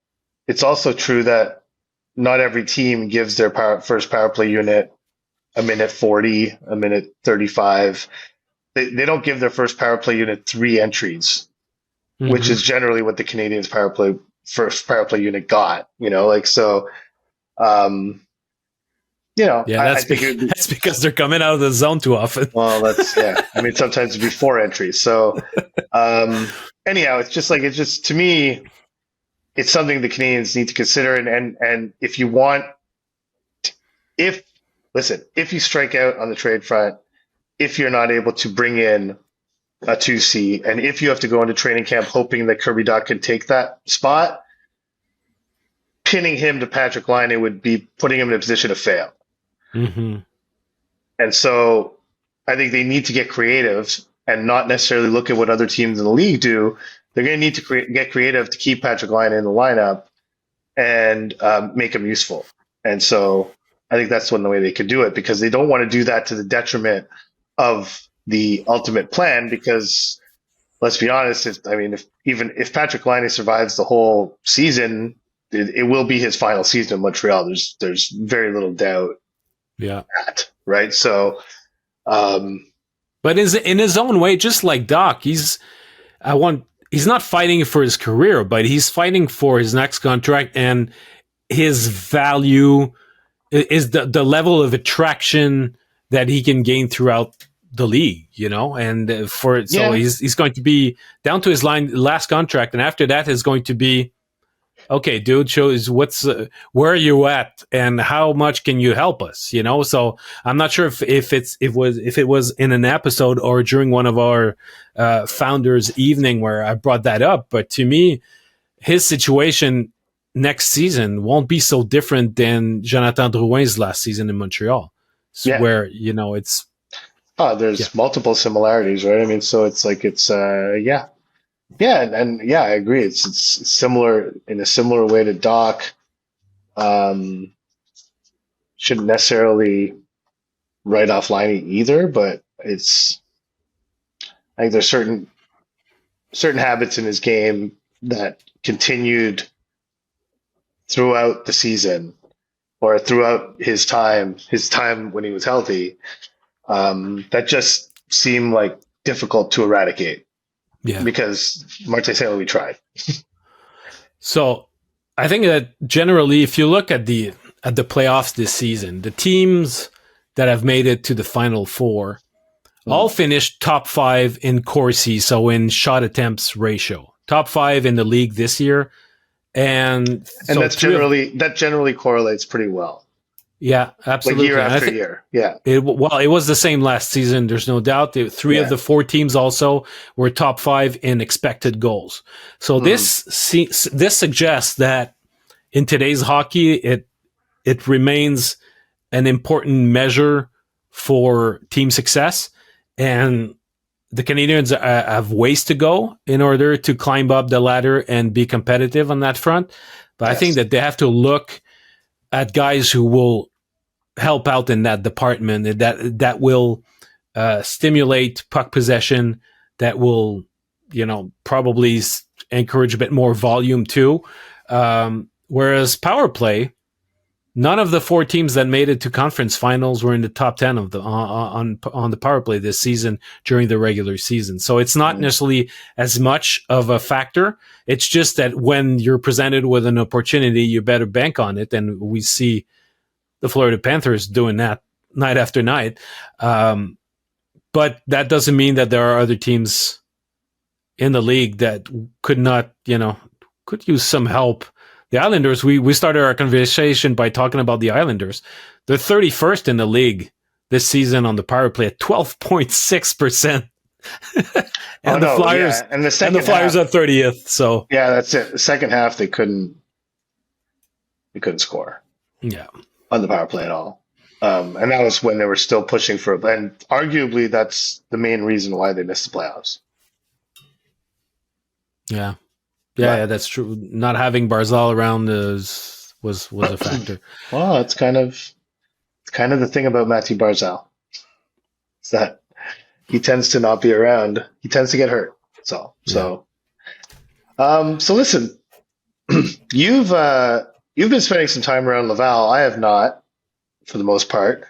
B: it's also true that not every team gives their first power play unit a minute 40, a minute 35. They don't give their first power play unit 3 entries, which is generally what the Canadiens first power play unit got.
A: That's because they're coming out of the zone too often.
B: Well, sometimes it'd be 4 entries. So, anyhow, it's just to me, it's something the Canadiens need to consider. And if you strike out on the trade front, if you're not able to bring in a 2C, and if you have to go into training camp hoping that Kirby Dach can take that spot, pinning him to Patrik Laine would be putting him in a position to fail. And so I think they need to get creative and not necessarily look at what other teams in the league do. They're going to need to get creative to keep Patrik Laine in the lineup and make him useful. And so I think that's one way they could do it, because they don't want to do that to the detriment of the ultimate plan, because let's be honest, if Patrik Laine survives the whole season, it will be his final season in Montreal. There's very little doubt. That, right? So,
A: but in his own way, just like Dach, he's not fighting for his career, but he's fighting for his next contract, and his value is the level of attraction that he can gain throughout the league, and he's going to be down to his last contract, and after that is going to be, okay, dude, shows where are you at and how much can you help us? So I'm not sure if it was in an episode or during one of our founders' evening where I brought that up. But to me, his situation next season won't be so different than Jonathan Drouin's last season in Montreal, where it's
B: there's multiple similarities, right? I mean, so it's like and I agree. It's similar in a similar way to Dach. Shouldn't necessarily write off Laine either, but I think there's certain habits in his game that continued throughout the season or throughout his time when he was healthy, that just seemed like difficult to eradicate. Because Martin St. tried.
A: So I think that generally, if you look at the playoffs this season, the teams that have made it to the Final Four all finished top 5 in Corsi, so in shot attempts ratio. Top 5 in the league this year. And so
B: that generally correlates pretty well.
A: Yeah, absolutely.
B: Like year after year. Yeah.
A: It was the same last season. There's no doubt. 3 of the 4 teams also were top 5 in expected goals. So this suggests that in today's hockey, it remains an important measure for team success, and the Canadiens have ways to go in order to climb up the ladder and be competitive on that front. But I think that they have to look at guys who will help out in that department, that will stimulate puck possession, that will, probably encourage a bit more volume too. Whereas power play, none of the 4 teams that made it to conference finals were in the top 10 of the on the power play this season during the regular season. So it's not necessarily as much of a factor. It's just that when you're presented with an opportunity, you better bank on it. And we see the Florida Panthers doing that night after night. But that doesn't mean that there are other teams in the league that could not, could use some help. The Islanders, we started our conversation by talking about the Islanders. They're 31st in the league this season on the power play at 12.6%. The Flyers
B: and the
A: Flyers are 30th. So
B: yeah, that's it. The second half they couldn't score.
A: Yeah,
B: on the power play at all. And that was when they were still pushing for it. And arguably that's the main reason why they missed the playoffs.
A: Yeah, that's true. Not having Barzal around was a factor.
B: Well, it's kind of the thing about Mathieu Barzal. It's that he tends to not be around. He tends to get hurt. So listen, you've been spending some time around Laval. I have not, for the most part.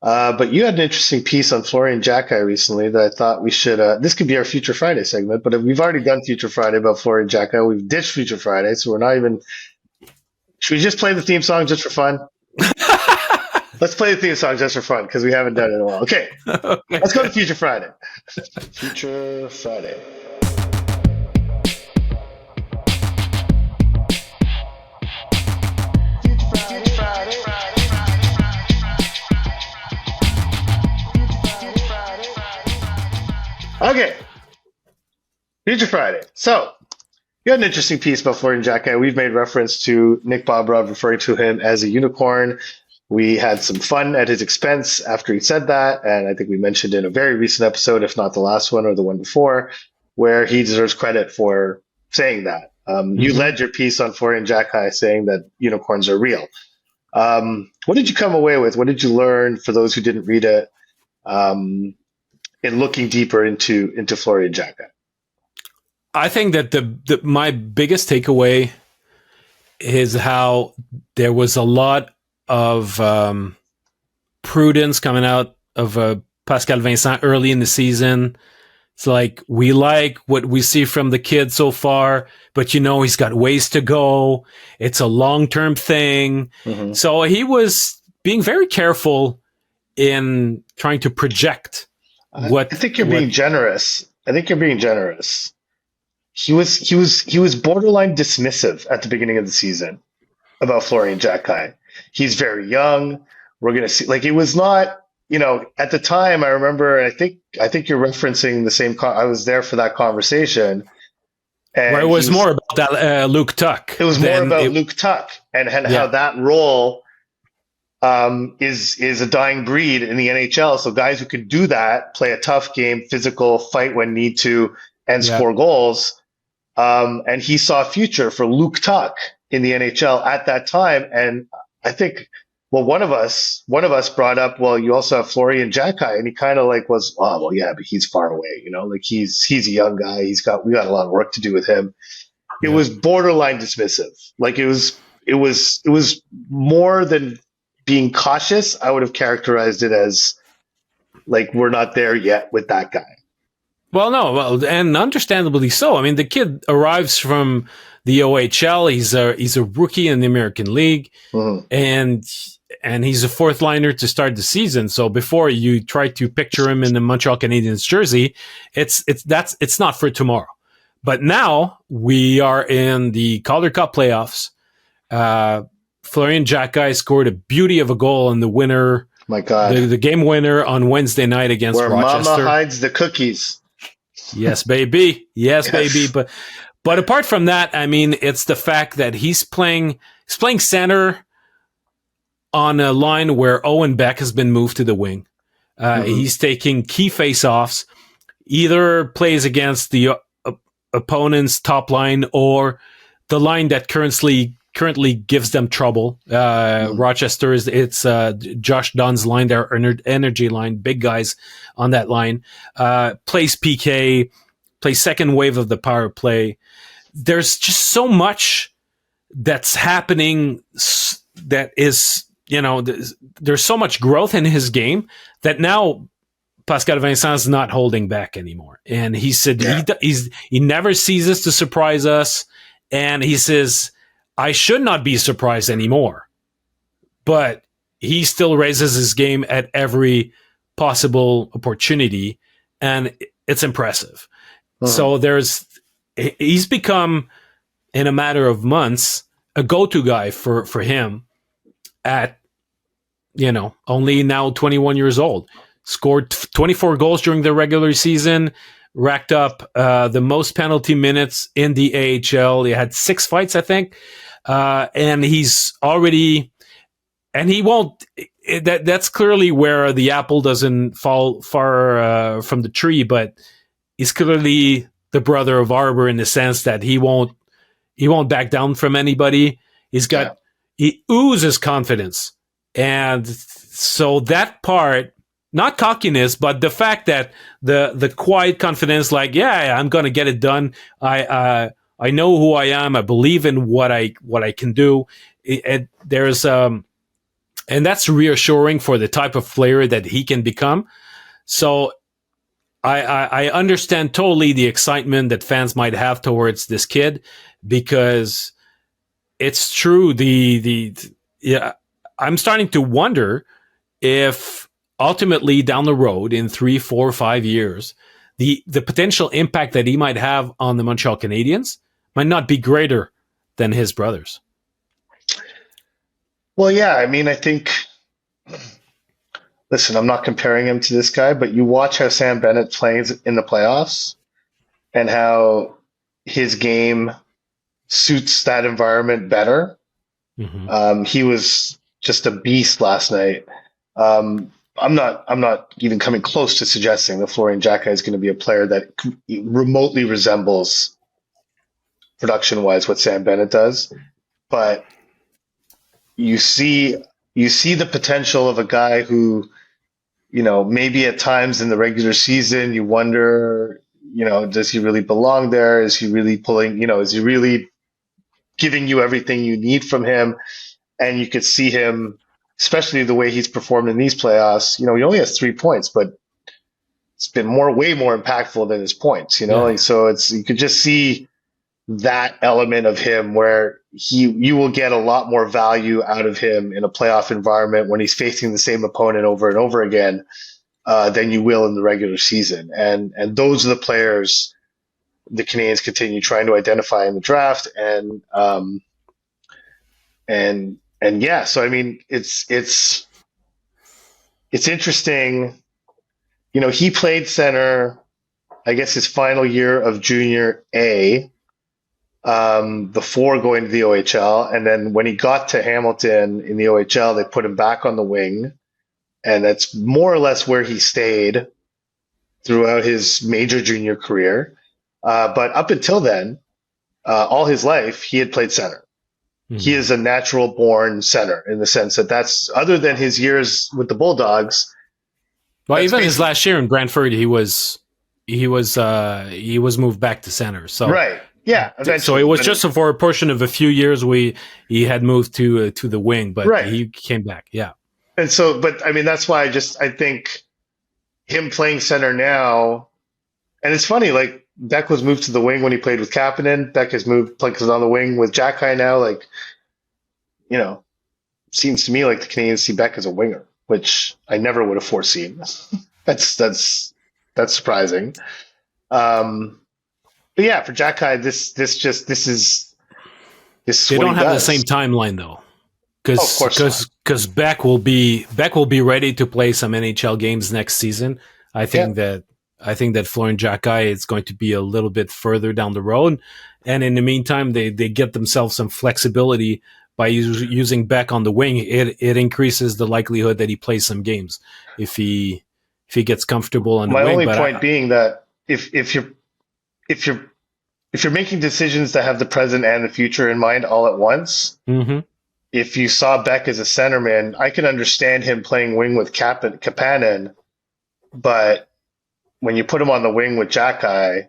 B: But you had an interesting piece on Florian Xhekaj recently that I thought we should. This could be our Future Friday segment, but we've already done Future Friday about Florian Xhekaj. We've ditched Future Friday, so we're not even. Should we just play the theme song just for fun? Let's play the theme song just for fun because we haven't done it in a while. Okay, let's go to Future Friday. Future Friday. Okay, Future Friday. So, you had an interesting piece about Florian Xhekaj. We've made reference to Nick Bobrov referring to him as a unicorn. We had some fun at his expense after he said that, and I think we mentioned in a very recent episode, if not the last one or the one before, where he deserves credit for saying that. You led your piece on Florian Xhekaj saying that unicorns are real. What did you come away with? What did you learn for those who didn't read it? In looking deeper into Florian Xhekaj?
A: I think that my biggest takeaway is how there was a lot of prudence coming out of Pascal Vincent early in the season. It's like, we like what we see from the kid so far, but he's got ways to go. It's a long-term thing. Mm-hmm. So he was being very careful in trying to project
B: I think you're being generous. He was borderline dismissive at the beginning of the season about Florian Xhekaj. He's very young. We're going to see, it was not, at the time I remember, I think you're referencing the same, I was there for that conversation.
A: And it was more about that Luke Tuck.
B: It was more about Luke Tuck and how that role is a dying breed in the NHL. So guys who can do that, play a tough game, physical, fight when need to, and score goals. And he saw a future for Luke Tuck in the NHL at that time. And I think, one of us brought up, you also have Florian Xhekaj, and he kind of was, but he's far away, he's a young guy. We got a lot of work to do with him. It was borderline dismissive. It was more than being cautious. I would have characterized it as we're not there yet with that guy.
A: And understandably so. I mean, the kid arrives from the OHL. He's a rookie in the American League, and he's a fourth liner to start the season. So before you try to picture him in the Montreal Canadiens jersey, it's not for tomorrow. But now we are in the Calder Cup playoffs. Florian Xhekaj scored a beauty of a goal in the winner.
B: My God,
A: the game winner on Wednesday night against Rochester.
B: Mama hides the cookies.
A: Yes, baby. Yes, baby. But apart from that, I mean, it's the fact that he's playing center on a line where Owen Beck has been moved to the wing. He's taking key face-offs, either plays against the opponent's top line or the line that currently gives them trouble. Rochester it's Josh Dunn's line, their energy line, big guys on that line. Plays PK, plays second wave of the power play. There's just so much that's happening is, there's so much growth in his game that now Pascal Vinzenz is not holding back anymore. And he said he never ceases to surprise us. And he says, I should not be surprised anymore. But he still raises his game at every possible opportunity. And it's impressive. So he's become, in a matter of months, a go-to guy for him at, only now 21 years old. Scored 24 goals during the regular season, racked up the most penalty minutes in the AHL. He had 6 fights, I think. And he's already, and he won't, that's clearly where the apple doesn't fall far from the tree, but he's clearly the brother of Arbor in the sense that he won't back down from anybody. He oozes confidence. And so that part, not cockiness, but the fact that the quiet confidence, like, I'm going to get it done. I know who I am. I believe in what I can do. And that's reassuring for the type of player that he can become. So I understand totally the excitement that fans might have towards this kid, because it's true. I'm starting to wonder if ultimately down the road in 3, 4, 5 years, the potential impact that he might have on the Montreal Canadiens might not be greater than his brothers.
B: Well, yeah, I mean, I think, listen, I'm not comparing him to this guy, but you watch how Sam Bennett plays in the playoffs and how his game suits that environment better. Mm-hmm. He was just a beast last night. I'm not even coming close to suggesting that Florian Xhekaj is going to be a player that remotely resembles production-wise what Sam Bennett does, but you see the potential of a guy who, maybe at times in the regular season you wonder, does he really belong there? Is he really is he really giving you everything you need from him? And you could see him, especially the way he's performed in these playoffs. He only has 3 points, but it's been way more impactful than his points, And so you could just see that element of him where you will get a lot more value out of him in a playoff environment when he's facing the same opponent over and over again than you will in the regular season. And those are the players the Canadiens continue trying to identify in the draft. So I mean, it's interesting. He played center, I guess, his final year of junior A, before going to the OHL. And then when he got to Hamilton in the OHL, they put him back on the wing. And that's more or less where he stayed throughout his major junior career. But up until then, all his life, he had played center. Mm-hmm. He is a natural born center in the sense that that's, other than his years with the Bulldogs.
A: Well, even his last year in Brantford, he was moved back to center. So
B: right. Yeah.
A: So it was just for a portion of a few years he had moved to the wing, but he came back. Yeah.
B: And so, but I mean, that's why I think him playing center now, and it's funny, like Dach was moved to the wing when he played with Kapanen. Dach has moved, like, is on the wing with Xhekaj now. Like, seems to me like the Canadiens see Beck as a winger, which I never would have foreseen. That's surprising. But yeah, for Xhekaj, this is
A: they don't have the same timeline though, because Beck will be ready to play some NHL games next season. I think that Florian Xhekaj is going to be a little bit further down the road, and in the meantime, they get themselves some flexibility by using Beck on the wing. It increases the likelihood that he plays some games if he gets comfortable on the wing.
B: My only point being that if you're making decisions that have the present and the future in mind all at once, mm-hmm. If you saw Beck as a centerman, I can understand him playing wing with Kapanen, but when you put him on the wing with Xhekaj,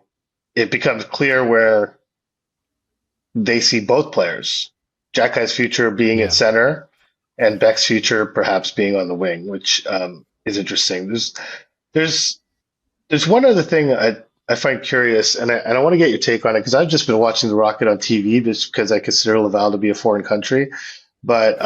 B: it becomes clear where they see both players. Xhekaj's future being at center, and Beck's future perhaps being on the wing, which is interesting. There's one other thing I find curious, and I want to get your take on it, because I've just been watching the Rocket on TV just because I consider Laval to be a foreign country. But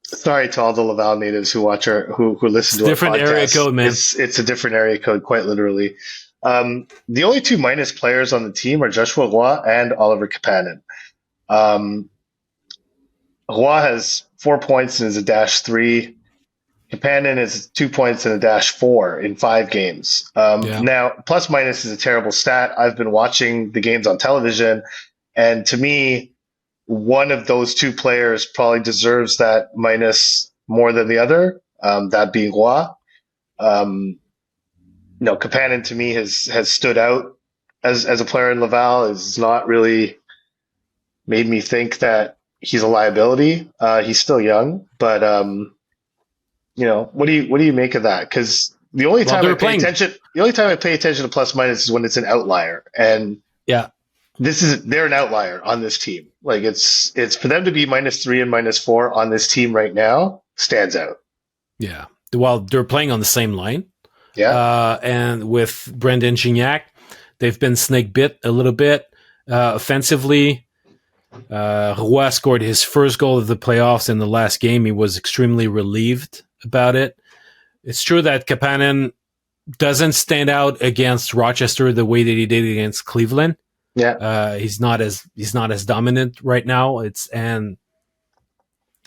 B: sorry to all the Laval natives who watch who listen to our
A: different
B: podcast.
A: Area code, man.
B: It's a different area code, quite literally. The only two minus players on the team are Joshua Roy and Oliver Kapanen. Roy has 4 points and is a -3. Kapanen is 2 points and a -4 in 5 games. Now, plus minus is a terrible stat. I've been watching the games on television, and to me, one of those two players probably deserves that minus more than the other, that being Roy. Kapanen to me has stood out as a player in Laval. Has not really made me think that he's a liability. He's still young, but what do you make of that? Because the only time I pay attention to plus minus is when it's an outlier, and they're an outlier on this team. Like it's for them to be -3 and -4 on this team right now stands out.
A: Yeah, well, they're playing on the same line.
B: Yeah,
A: and with Brendan Gignac, they've been snake bit a little bit offensively. Roy scored his first goal of the playoffs in the last game. He was extremely relieved about it. It's true that Kapanen doesn't stand out against Rochester the way that he did against Cleveland.
B: Yeah,
A: he's not as dominant right now.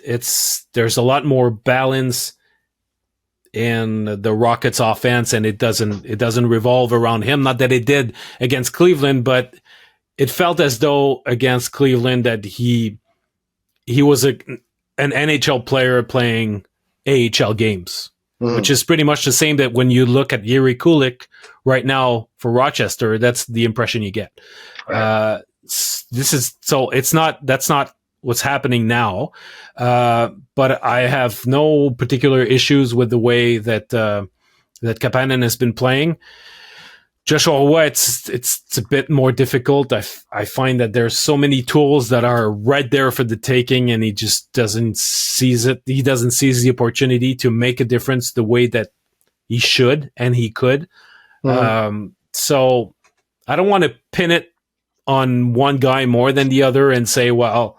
A: There's a lot more balance in the Rockets offense, and it doesn't revolve around him. Not that it did against Cleveland, but it felt as though against Cleveland that he was an NHL player playing AHL games, which is pretty much the same that when you look at Yuri Kulik right now for Rochester, that's the impression you get.
B: Right.
A: That's not what's happening now. But I have no particular issues with the way that Kapanen has been playing. Joshua Roy, it's a bit more difficult. I find that there's so many tools that are right there for the taking, and he just doesn't seize it. He doesn't seize the opportunity to make a difference the way that he should and he could. So I don't want to pin it on one guy more than the other and say, well,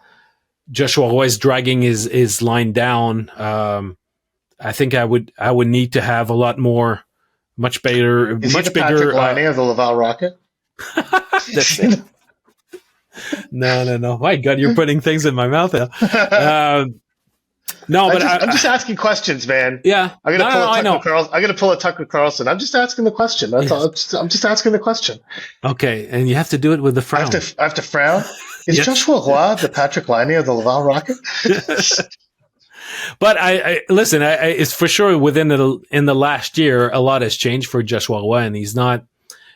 A: Joshua Roy is dragging his line down. I think I would need to have a lot more. Much bigger.
B: Is he the Patrick Laine of the Laval Rocket?
A: That's it. No. My God, you're putting things in my mouth now. No, but
B: I'm just asking questions, man.
A: Yeah,
B: I'm gonna pull a Tucker Carlson. I'm just asking the question. That's all. I'm just asking the question.
A: Okay, and you have to do it with the frown.
B: I have to frown. Is Joshua Roy the Patrick Laine of the Laval Rocket?
A: But I listen. It's for sure in the last year, a lot has changed for Joshua Roy, and he's not.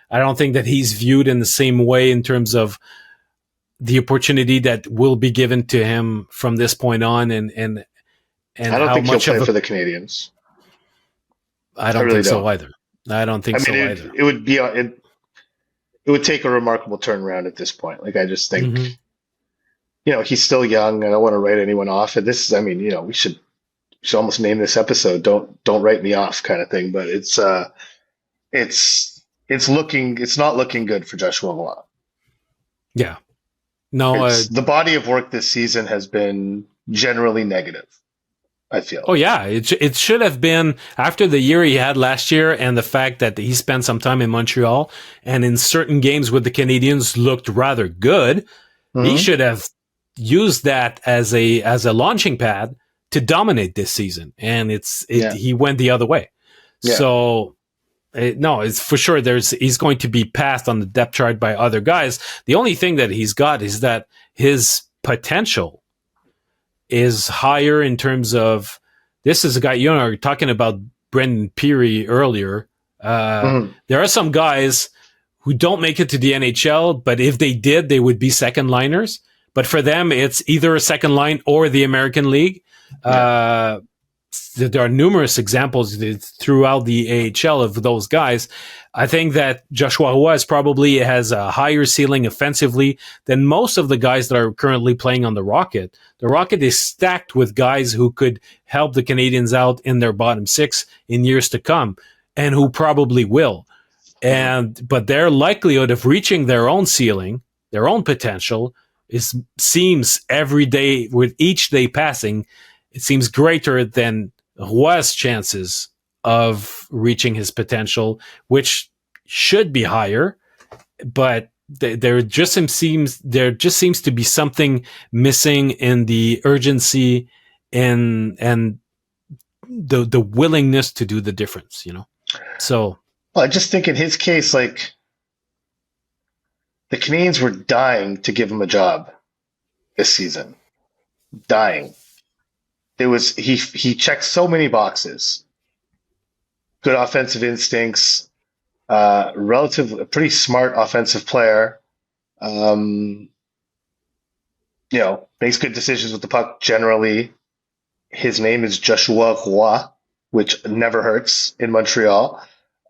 A: I don't think that he's viewed in the same way in terms of the opportunity that will be given to him from this point on, and
B: I don't think he'll play for the Canadiens.
A: I don't think so either. I don't think so either.
B: It would be it would take a remarkable turnaround at this point. Like I just think. He's still young. I don't want to write anyone off. And this is, we should almost name this episode "Don't Write Me Off" kind of thing. But it's not looking good for Joshua Roy.
A: Yeah, no.
B: The body of work this season has been generally negative, I feel.
A: Oh yeah, it should have been after the year he had last year, and the fact that he spent some time in Montreal and in certain games with the Canadiens looked rather good. He should have used that as a launching pad to dominate this season, and he went the other way. Yeah. So it's for sure he's going to be passed on the depth chart by other guys. The only thing that he's got is that his potential is higher in terms of this is a guy, were talking about Brendan Peary earlier. There are some guys who don't make it to the NHL, but if they did, they would be second liners. But for them, it's either a second line or the American League. there are numerous examples throughout the AHL of those guys. I think that Joshua Roy probably has a higher ceiling offensively than most of the guys that are currently playing on the Rocket. The Rocket is stacked with guys who could help the Canadiens out in their bottom six in years to come, and who probably will. But their likelihood of reaching their own ceiling, their own potential, seems every day, with each day passing, it seems greater than Roy's chances of reaching his potential, which should be higher. But there just seems to be something missing in the urgency and the willingness to do the difference, So,
B: well, I just think in his case, like, the Canadiens were dying to give him a job this season. Dying. He checked so many boxes. Good offensive instincts, pretty smart offensive player. Makes good decisions with the puck generally. His name is Joshua Roy, which never hurts in Montreal.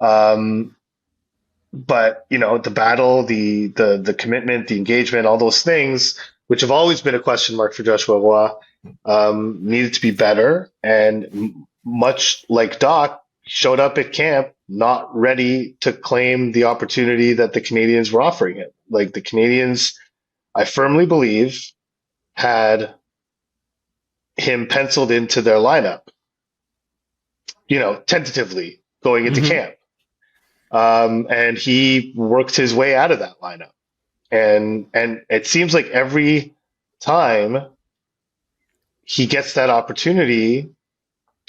B: But the battle, the commitment, the engagement, all those things, which have always been a question mark for Joshua Roy, needed to be better. And much like Dach, showed up at camp not ready to claim the opportunity that the Canadiens were offering him. Like, the Canadiens, I firmly believe, had him penciled into their lineup, tentatively going into camp. And he worked his way out of that lineup. And it seems like every time he gets that opportunity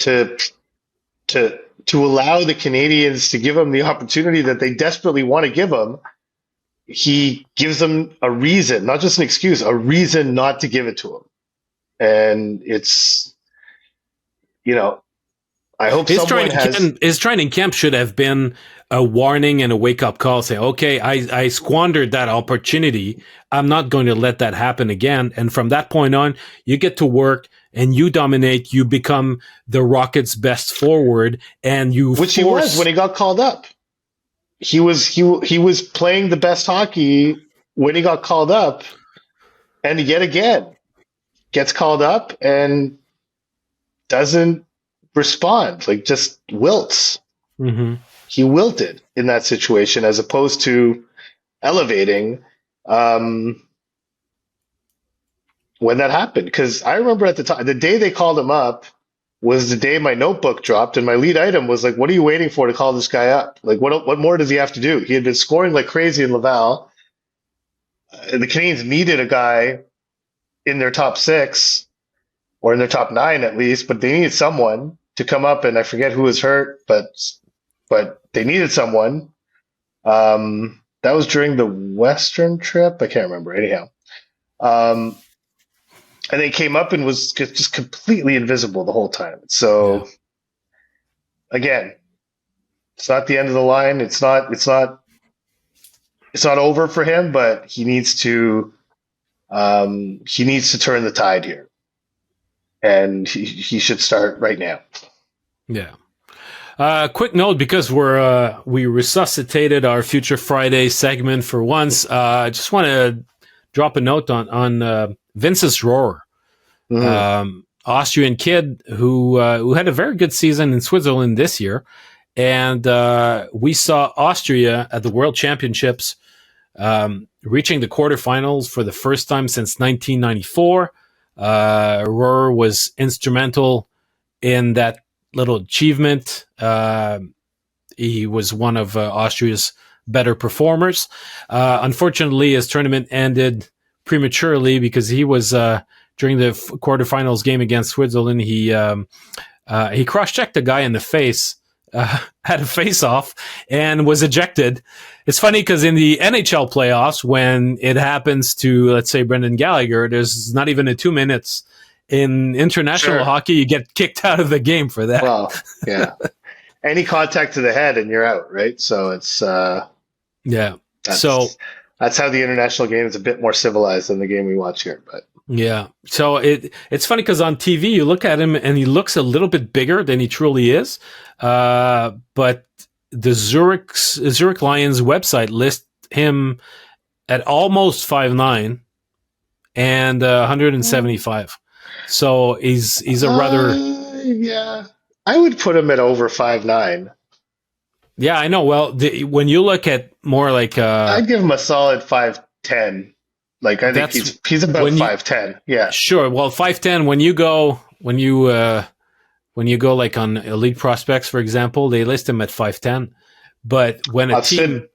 B: to allow the Canadiens to give him the opportunity that they desperately want to give him, he gives them a reason, not just an excuse, a reason not to give it to him. And it's, I hope
A: his training camp should have been a warning and a wake-up call, saying, okay, I squandered that opportunity. I'm not going to let that happen again. And from that point on, you get to work and you dominate. You become the Rockets' best forward, and he was
B: when he got called up. He was playing the best hockey when he got called up, and yet again gets called up and doesn't respond, like, just wilts. He wilted in that situation as opposed to elevating when that happened. Because I remember at the time, the day they called him up was the day my notebook dropped, and my lead item was like, what are you waiting for to call this guy up? Like, what more does he have to do? He had been scoring like crazy in Laval. The Canadiens needed a guy in their top six, or in their top nine at least, but they needed someone to come up, and I forget who was hurt, but they needed someone. That was during the Western trip. I can't remember. Anyhow. And they came up and was just completely invisible the whole time. So, again, it's not the end of the line. It's not over for him, but he needs to turn the tide here. And he should start right now.
A: Yeah. Quick note, because we resuscitated our Future Friday segment for once. I just want to drop a note on Vinzenz Rohrer, Austrian kid who had a very good season in Switzerland this year, and we saw Austria at the World Championships reaching the quarterfinals for the first time since 1994. Rohrer was instrumental in that little achievement. He was one of Austria's better performers. Unfortunately, his tournament ended prematurely because he was during the quarterfinals game against Switzerland. He cross-checked a guy in the face, had a face-off, and was ejected. It's funny because in the NHL playoffs, when it happens to, let's say, Brendan Gallagher, there's not even 2 minutes. In international hockey, you get kicked out of the game for that.
B: Well, yeah. Any contact to the head and you're out, right? So it's
A: yeah.
B: That's how the international game is a bit more civilized than the game we watch here. But
A: Yeah. So it's funny because on TV you look at him and he looks a little bit bigger than he truly is. But the Zurich Lions website lists him at almost 5'9" and 175. So he's a rather
B: yeah. I would put him at over 5'9".
A: Yeah, I know. Well, when you look at more like
B: I'd give him a solid 5'10". Like I think he's about 5'10". Yeah.
A: Sure. Well, 5'10", when you go like on Elite Prospects, for example, they list him at 5'10". But when
B: I've stood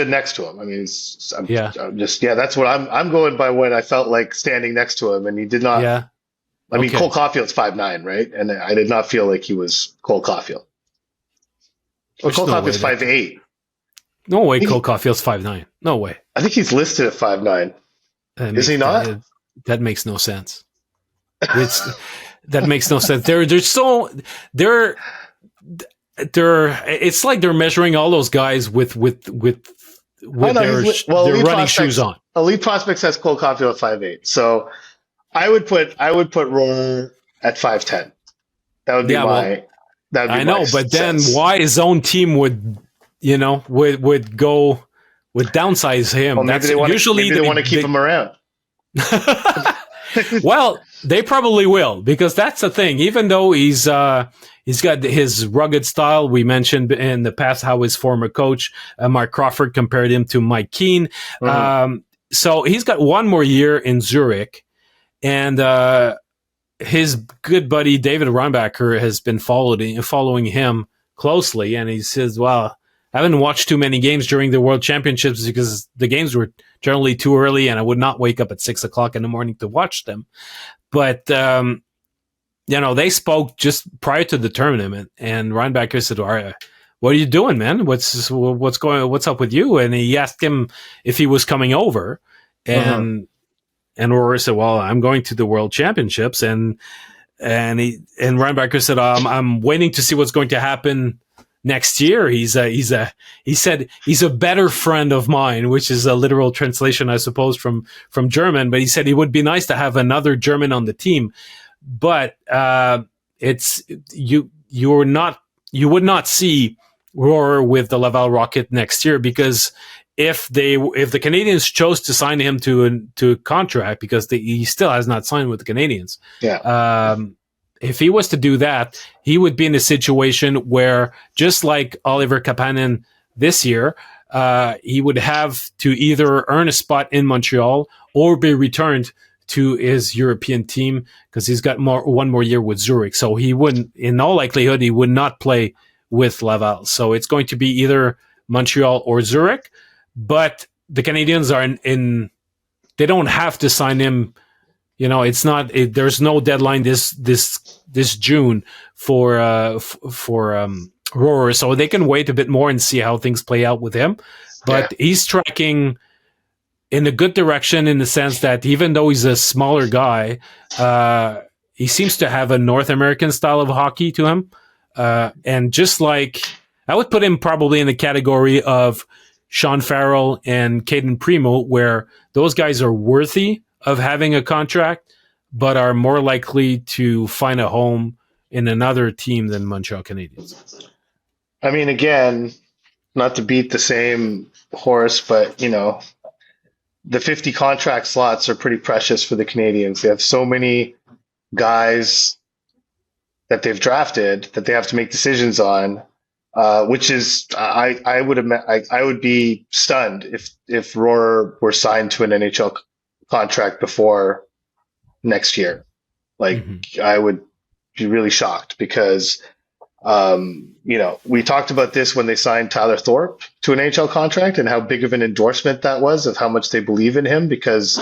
B: next to him. I mean, that's what I'm going by when I felt like standing next to him, and he did not.
A: Yeah.
B: I mean, Cole Caulfield's 5'9", right? And I did not feel like he was Cole Caulfield. Well, Cole Caulfield's 5'8".
A: No way, Cole Caulfield's 5'9". No way.
B: I think he's listed at 5'9". Is he not?
A: That makes no sense. That makes no sense. It's like they're measuring all those guys with their running shoes on.
B: Elite Prospects has Cole Caulfield at 5'8". So I would put Rohrer at 5'10". That would be
A: I know, but then why his own team would downsize him?
B: Well, maybe they want to keep him around.
A: Well, they probably will, because that's the thing. Even though he's got his rugged style, we mentioned in the past how his former coach Mark Crawford compared him to Mike Keane. Mm-hmm. So he's got one more year in Zurich, and his good buddy David Reinbacher has been following him closely, and he says, "Well, I haven't watched too many games during the World Championships because the games were generally too early, and I would not wake up at 6 o'clock in the morning to watch them." But they spoke just prior to the tournament, and Reinbacher said, "What are you doing, man? What's up with you?" And he asked him if he was coming over, and Rohrer said, "Well, I'm going to the World Championships," and Reinbacher said, "I'm waiting to see what's going to happen next year." He said he's a better friend of mine, which is a literal translation, I suppose, from German. But he said it would be nice to have another German on the team, but you would not see Rohrer with the Laval Rocket next year, because if the Canadiens chose to sign him to a contract, because he still has not signed with the Canadiens.
B: Yeah.
A: If he was to do that, he would be in a situation where, just like Oliver Kapanen this year, he would have to either earn a spot in Montreal or be returned to his European team, because he's got one more year with Zurich. So he wouldn't, in all likelihood, he would not play with Laval. So it's going to be either Montreal or Zurich. But the Canadiens are they don't have to sign him. It's not. There's no deadline this June for Rohrer, so they can wait a bit more and see how things play out with him. But he's tracking in a good direction, in the sense that even though he's a smaller guy, he seems to have a North American style of hockey to him. And just like, I would put him probably in the category of Sean Farrell and Caden Primo, where those guys are worthy of having a contract, but are more likely to find a home in another team than Montreal Canadiens.
B: I mean, again, not to beat the same horse, but the 50 contract slots are pretty precious for the Canadiens. They have so many guys that they've drafted that they have to make decisions on. Which is, I would be stunned if Rohrer were signed to an NHL contract before next year. Like, I would be really shocked, because, we talked about this when they signed Tyler Thorpe to an NHL contract, and how big of an endorsement that was of how much they believe in him, because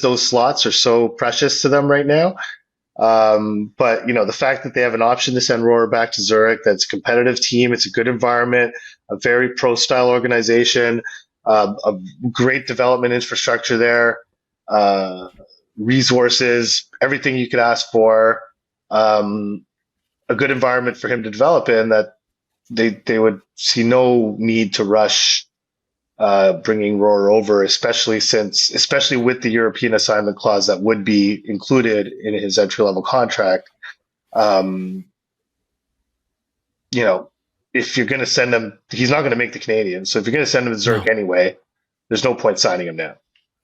B: those slots are so precious to them right now. But the fact that they have an option to send Rohrer back to Zurich, that's a competitive team, it's a good environment, a very pro-style organization, a great development infrastructure there, resources, everything you could ask for, a good environment for him to develop in, that they would see no need to rush bringing Rohrer over, especially with the European assignment clause that would be included in his entry level contract. If you're going to send him, he's not going to make the Canadiens. So if you're going to send him to Zurich anyway, there's no point signing him now.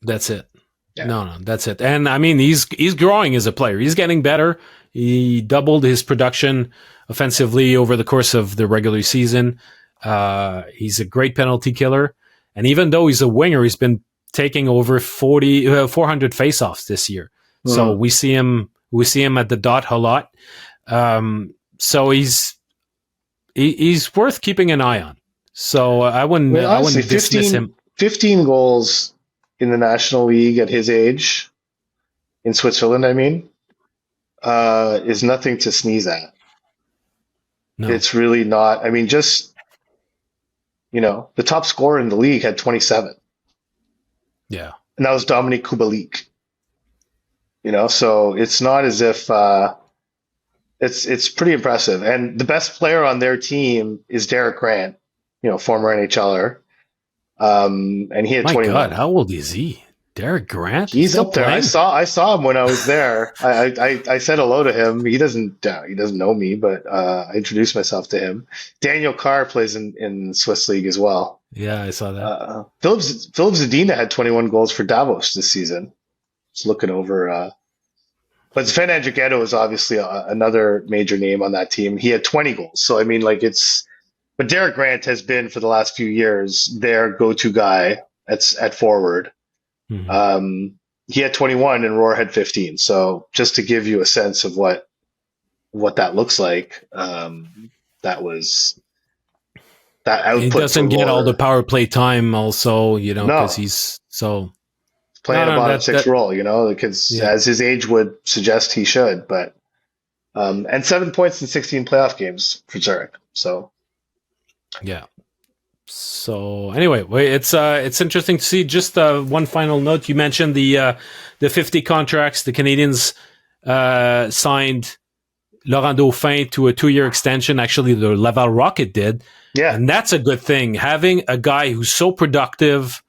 A: That's it. Yeah. No, that's it. And I mean, he's growing as a player. He's getting better. He doubled his production offensively over the course of the regular season. He's a great penalty killer. And even though he's a winger, he's been taking over 400 faceoffs this year. So we see him at the dot a lot. So he's worth keeping an eye on. So I wouldn't dismiss him.
B: 15 goals in the National League at his age, in Switzerland, I mean, is nothing to sneeze at. No. It's really not. I mean, just, the top scorer in the league had 27.
A: Yeah.
B: And that was Dominic Kubalik. So it's not as if it's pretty impressive. And the best player on their team is Derek Grant, former NHLer. And he had 21.
A: My God, how old is he? Derek Grant?
B: He's up there. Playing? I saw him when I was there. I said hello to him. He doesn't know me, but I introduced myself to him. Daniel Carr plays in Swiss League as well.
A: Yeah, I saw that.
B: Philip Zadina had 21 goals for Davos this season. Just looking over. But Sven Andrighetto is obviously another major name on that team. He had 20 goals. So, I mean, but Derek Grant has been, for the last few years, their go-to guy at forward. Mm-hmm. He had 21 and Rohrer had 15. So just to give you a sense of what that looks like, that output.
A: He doesn't get all the power play time also, because he's so...
B: playing a bottom six role, because as his age would suggest he should, but and 7 points in 16 playoff games for Zurich. So
A: yeah. So anyway, it's interesting to see. Just one final note: you mentioned the 50 contracts. The Canadiens signed Laurent Dauphin to a 2-year extension. Actually, the Laval Rocket did.
B: Yeah,
A: and that's a good thing. Having a guy who's so productive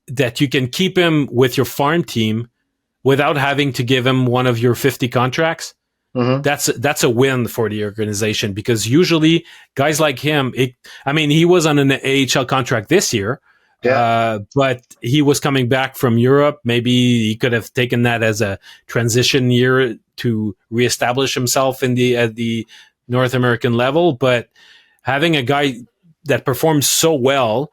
A: that you can keep him with your farm team without having to give him one of your 50 contracts. Mm-hmm. That's a win for the organization, because usually guys like him, he was on an AHL contract this year, but he was coming back from Europe. Maybe he could have taken that as a transition year to reestablish himself at the North American level. But having a guy that performs so well,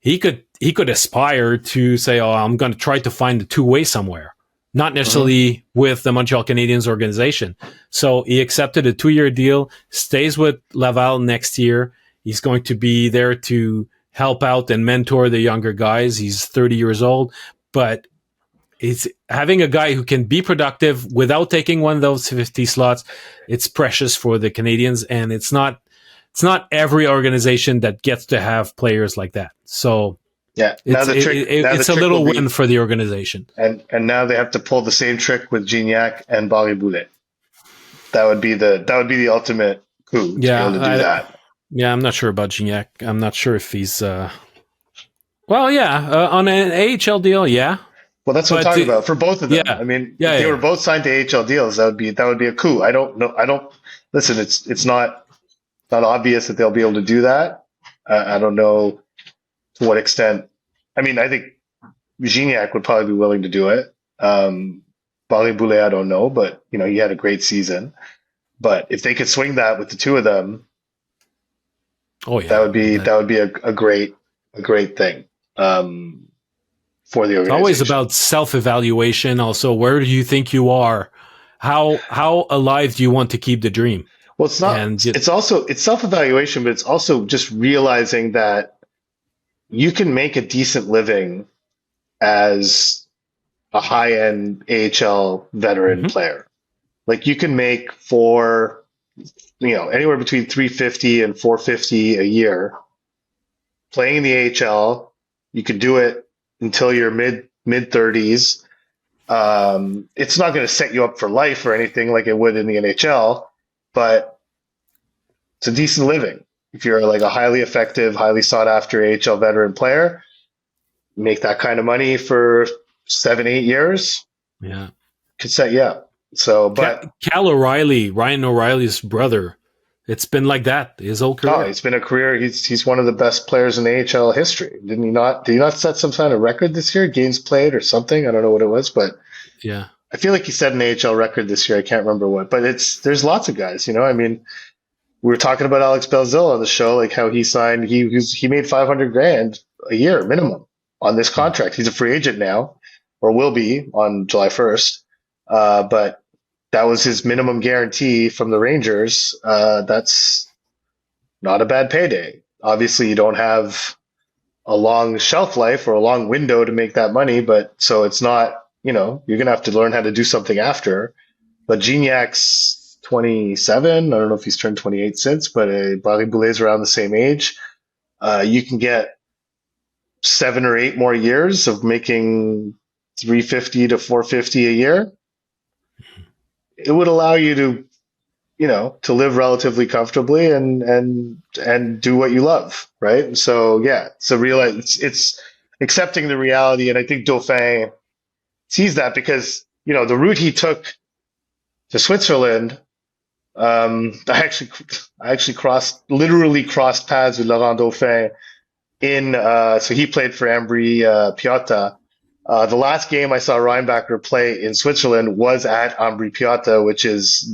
A: he could aspire to say, "Oh, I'm going to try to find the two-way somewhere." Not necessarily with the Montreal Canadiens organization. So he accepted a 2-year deal, stays with Laval next year. He's going to be there to help out and mentor the younger guys. He's 30 years old, but it's having a guy who can be productive without taking one of those 50 slots. It's precious for the Canadiens, and it's not every organization that gets to have players like that. So it's a little win for the organization.
B: And now they have to pull the same trick with Gignac and Barré-Boulet. That would be the ultimate coup to be able to do that.
A: Yeah, I'm not sure about Gignac. I'm not sure if he's on an AHL deal, yeah.
B: Well, that's what I'm talking about for both of them. Yeah. I mean, if they were both signed to AHL deals, that would be a coup. I don't know. Listen, it's not obvious that they'll be able to do that. I don't know to what extent. I mean, I think Gignac would probably be willing to do it. Barré-Boulet, I don't know, but he had a great season. But if they could swing that with the two of them, that would be a great thing for the organization.
A: It's always about self-evaluation. Also, where do you think you are? How alive do you want to keep the dream?
B: Well, it's not. It's self-evaluation, but it's also just realizing that you can make a decent living as a high-end AHL veteran player. Like, you can make anywhere between $350 and $450 a year playing in the AHL. You could do it until your mid 30s. It's not going to set you up for life or anything like it would in the NHL, but it's a decent living. if you're like a highly effective, highly sought after AHL veteran player, make that kind of money for 7-8 years.
A: Yeah.
B: Could set you up. So, but
A: Cal O'Reilly, Ryan O'Reilly's brother, it's been like that his whole career.
B: it's been a career. He's one of the best players in AHL history. Did he not set some kind of record this year? Games played or something? I don't know what it was, but
A: yeah,
B: I feel like he set an AHL record this year. I can't remember what, but there's lots of guys. I mean, we were talking about Alex Belzil on the show, like how he signed. He made $500,000 a year minimum on this contract. He's a free agent now, or will be on July 1st. But that was his minimum guarantee from the Rangers. That's not a bad payday. Obviously, you don't have a long shelf life or a long window to make that money, but so it's not, you're going to have to learn how to do something after. But Gignac's 27. I don't know if he's turned 28 since, but Barry Boulet's around the same age. You can get 7 or 8 more years of making $350 to $450 a year. It would allow you to, to live relatively comfortably and do what you love, right? So yeah, it's accepting the reality, and I think Dauphin sees that because the route he took to Switzerland. I actually literally crossed paths with Laurent Dauphin so he played for Ambry Piotta. The last game I saw Reinbacher play in Switzerland was at Ambry Piotta, which is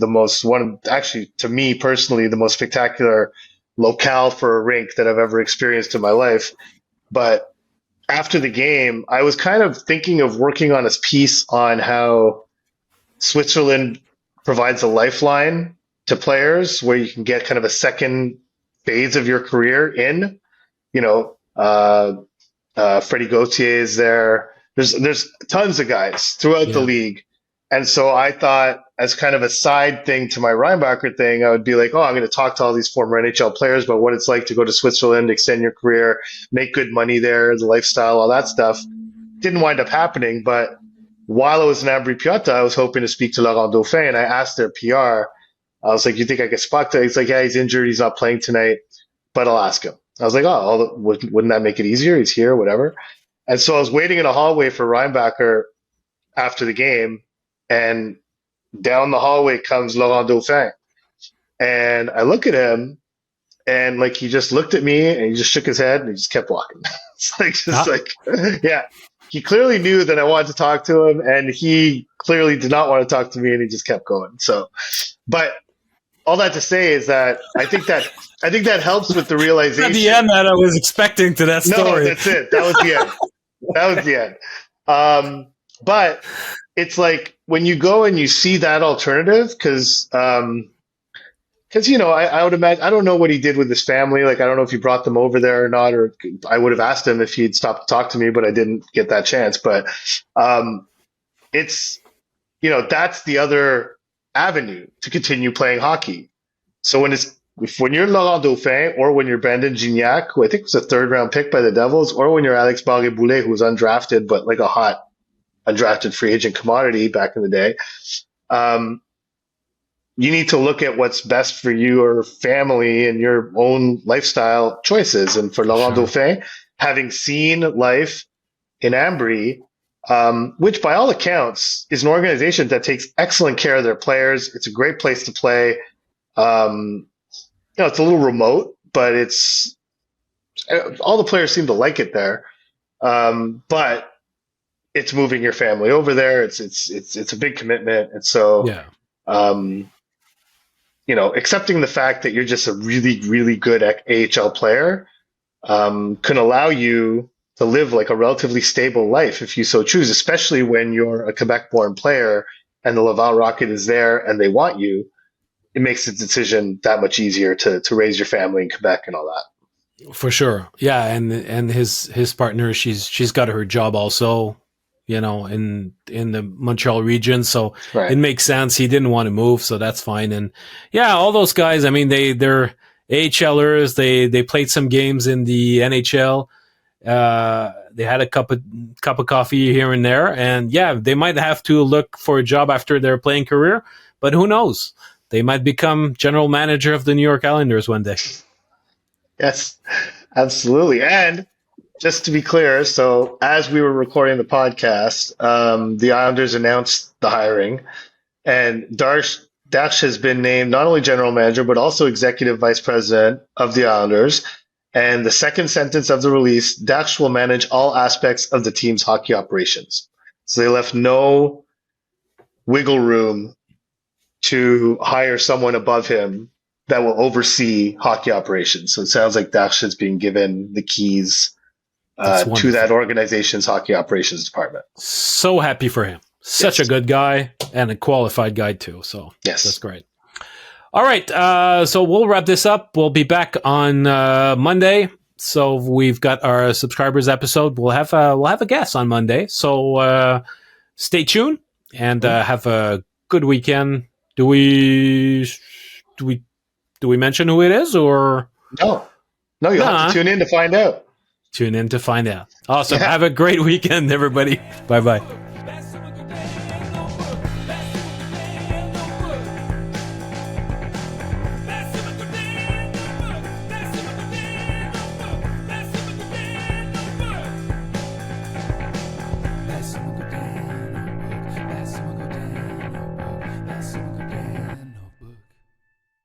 B: to me personally, the most spectacular locale for a rink that I've ever experienced in my life. But after the game, I was kind of thinking of working on a piece on how Switzerland provides a lifeline to players where you can get kind of a second phase of your career in. Freddie Gauthier is there. There's tons of guys throughout the league. And so I thought, as kind of a side thing to my Reinbacher thing, I would be like, I'm going to talk to all these former NHL players about what it's like to go to Switzerland, extend your career, make good money there, the lifestyle, all that stuff. Didn't wind up happening, but while I was in Ambry Piotta, I was hoping to speak to Laurent Dauphin, and I asked their PR. I was like, you think I could spot that? He's like, yeah, he's injured. He's not playing tonight, but I'll ask him. I was like, wouldn't that make it easier? He's here, whatever. And so I was waiting in a hallway for Reinbacher after the game, and down the hallway comes Laurent Dauphin. And I look at him, and like he just looked at me, and he just shook his head, and he just kept walking. It's yeah. He clearly knew that I wanted to talk to him, and he clearly did not want to talk to me, and he just kept going. So, but all that to say is that I think that helps with the realization.
A: At the end that I was expecting to that story.
B: No, that's it. That was the end. But it's like when you go and you see that alternative, because I would imagine, I don't know what he did with his family. Like, I don't know if he brought them over there or not, or I would have asked him if he'd stopped to talk to me, but I didn't get that chance. But it's, that's the other avenue to continue playing hockey. So when you're Laurent Dauphin, or when you're Brandon Gignac, who I think was a 3rd-round pick by the Devils, or when you're Alex Barré-Boulet, who was undrafted, but like a hot undrafted free agent commodity back in the day, you need to look at what's best for your family and your own lifestyle choices. And for Laurent Dauphin, having seen life in Ambry, which by all accounts is an organization that takes excellent care of their players. It's a great place to play. It's a little remote, but all the players seem to like it there. But it's moving your family over there. It's a big commitment. And so, accepting the fact that you're just a really, really good AHL player, can allow you to live like a relatively stable life if you so choose, especially when you're a Quebec-born player and the Laval Rocket is there and they want you. It makes the decision that much easier to raise your family in Quebec and all that.
A: For sure. Yeah. And his partner, she's got her job also, in the Montreal region. So It makes sense. He didn't want to move, so that's fine. And yeah, all those guys, I mean, they're AHLers. They played some games in the NHL. They had a cup of coffee here and there. And yeah, they might have to look for a job after their playing career, but who knows? They might become general manager of the New York Islanders one day.
B: Yes, absolutely. And just to be clear, so as we were recording the podcast, the Islanders announced the hiring, and Dach has been named not only general manager, but also executive vice president of the Islanders. And the second sentence of the release, Dach will manage all aspects of the team's hockey operations. So they left no wiggle room to hire someone above him that will oversee hockey operations. So it sounds like Dach is being given the keys to that organization's hockey operations department.
A: So happy for him. Such a good guy and a qualified guy too. So that's great. All right. So we'll wrap this up. We'll be back on Monday. So we've got our subscribers episode. We'll have a guest on Monday. So stay tuned and have a good weekend. Do we mention who it is or
B: no? You have to tune in to find out.
A: Tune in to find out. Awesome. Have a great weekend, everybody. Bye-bye.